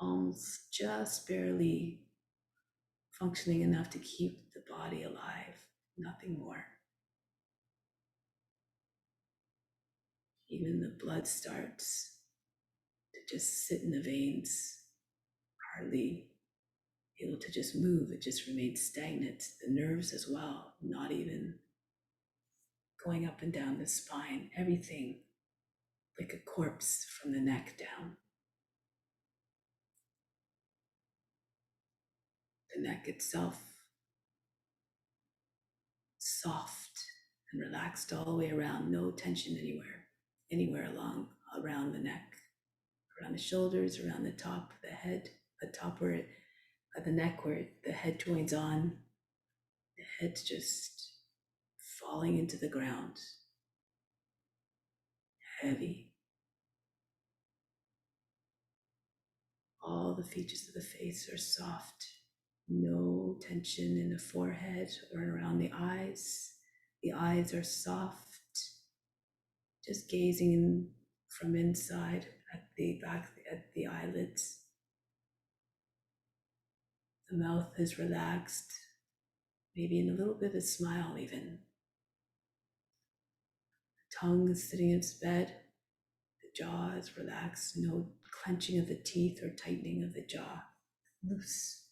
almost just barely functioning enough to keep the body alive, nothing more. Even the blood starts to just sit in the veins, hardly able to just move. It just remains stagnant. The nerves as well, not even going up and down the spine, everything like a corpse from the neck down. The neck itself soft and relaxed all the way around, no tension anywhere along around the neck, around the shoulders, around the top, the head, the top where it, the neck where the head joins on, the head's just falling into the ground, heavy. All the features of the face are soft, no tension in the forehead or around the eyes. The eyes are soft, just gazing in from inside at the back, at the eyelids. The mouth is relaxed, maybe in a little bit of a smile even. The tongue is sitting in its bed. The jaw is relaxed, no clenching of the teeth or tightening of the jaw, loose.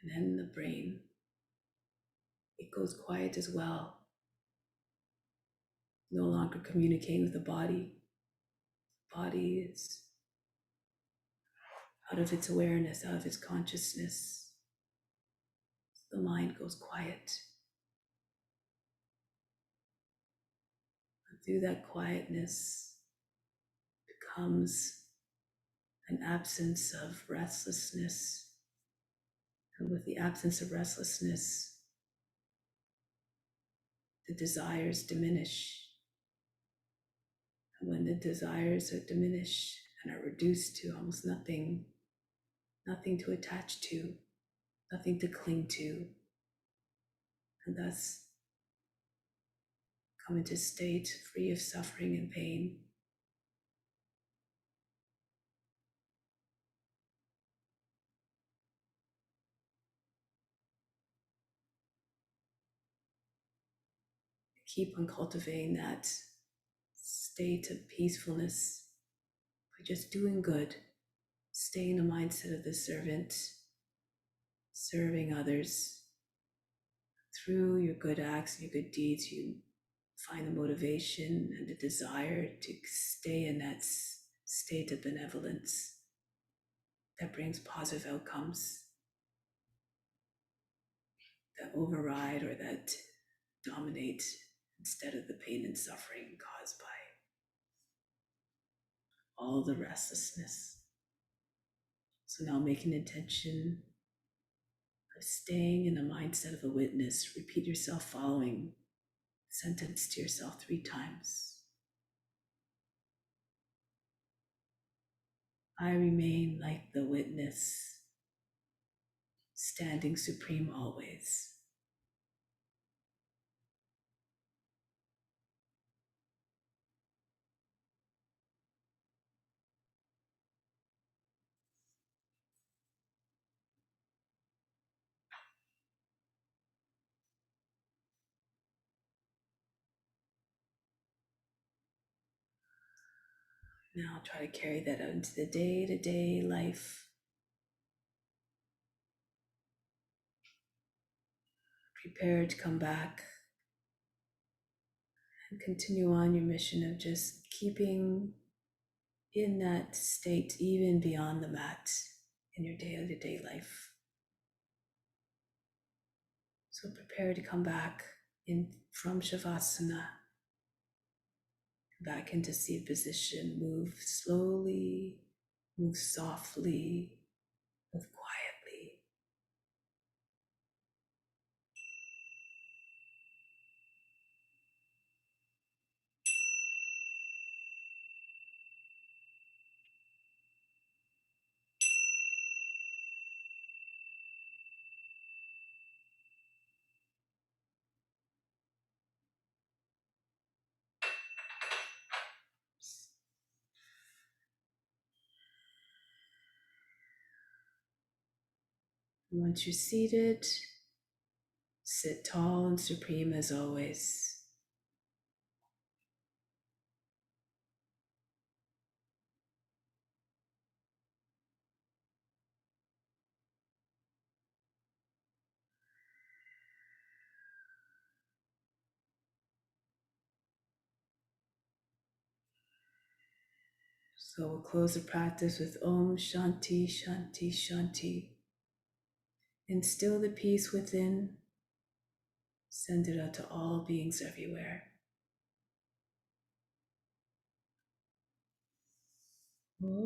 And then the brain, it goes quiet as well. no longer communicating with the body. The body is out of its awareness, out of its consciousness. The mind goes quiet. And through that quietness comes an absence of restlessness. And with the absence of restlessness, the desires diminish. And when the desires are diminished and are reduced to almost nothing, nothing to attach to, nothing to cling to, and thus come into a state free of suffering and pain. Keep on cultivating that state of peacefulness by just doing good. Stay in the mindset of the servant, serving others. Through your good acts and your good deeds, you find the motivation and the desire to stay in that state of benevolence that brings positive outcomes, that override or that dominate instead of the pain and suffering caused by all the restlessness. So now make an intention of staying in the mindset of a witness. Repeat yourself following sentence to yourself 3 times. I remain like the witness, standing supreme always. Now try to carry that out into the day-to-day life. Prepare to come back and continue on your mission of just keeping in that state even beyond the mat in your day-to-day life. So prepare to come back in from Shavasana, back into seated position. Move slowly, move softly, move quietly. And once you're seated, sit tall and supreme as always. So we'll close the practice with Om Shanti Shanti Shanti. Instill the peace within, send it out to all beings everywhere. Om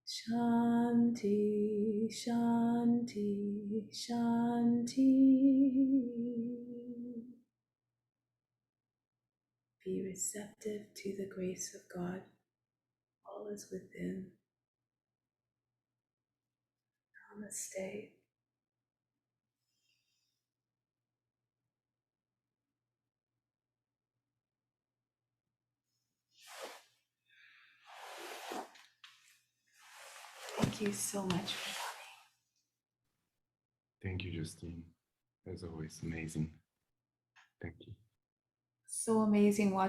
Shanti Shanti Shanti. Be receptive to the grace of God. All is within. Namaste. Thank you so much for coming. Thank you, Justine. As always, amazing. Thank you. So amazing watching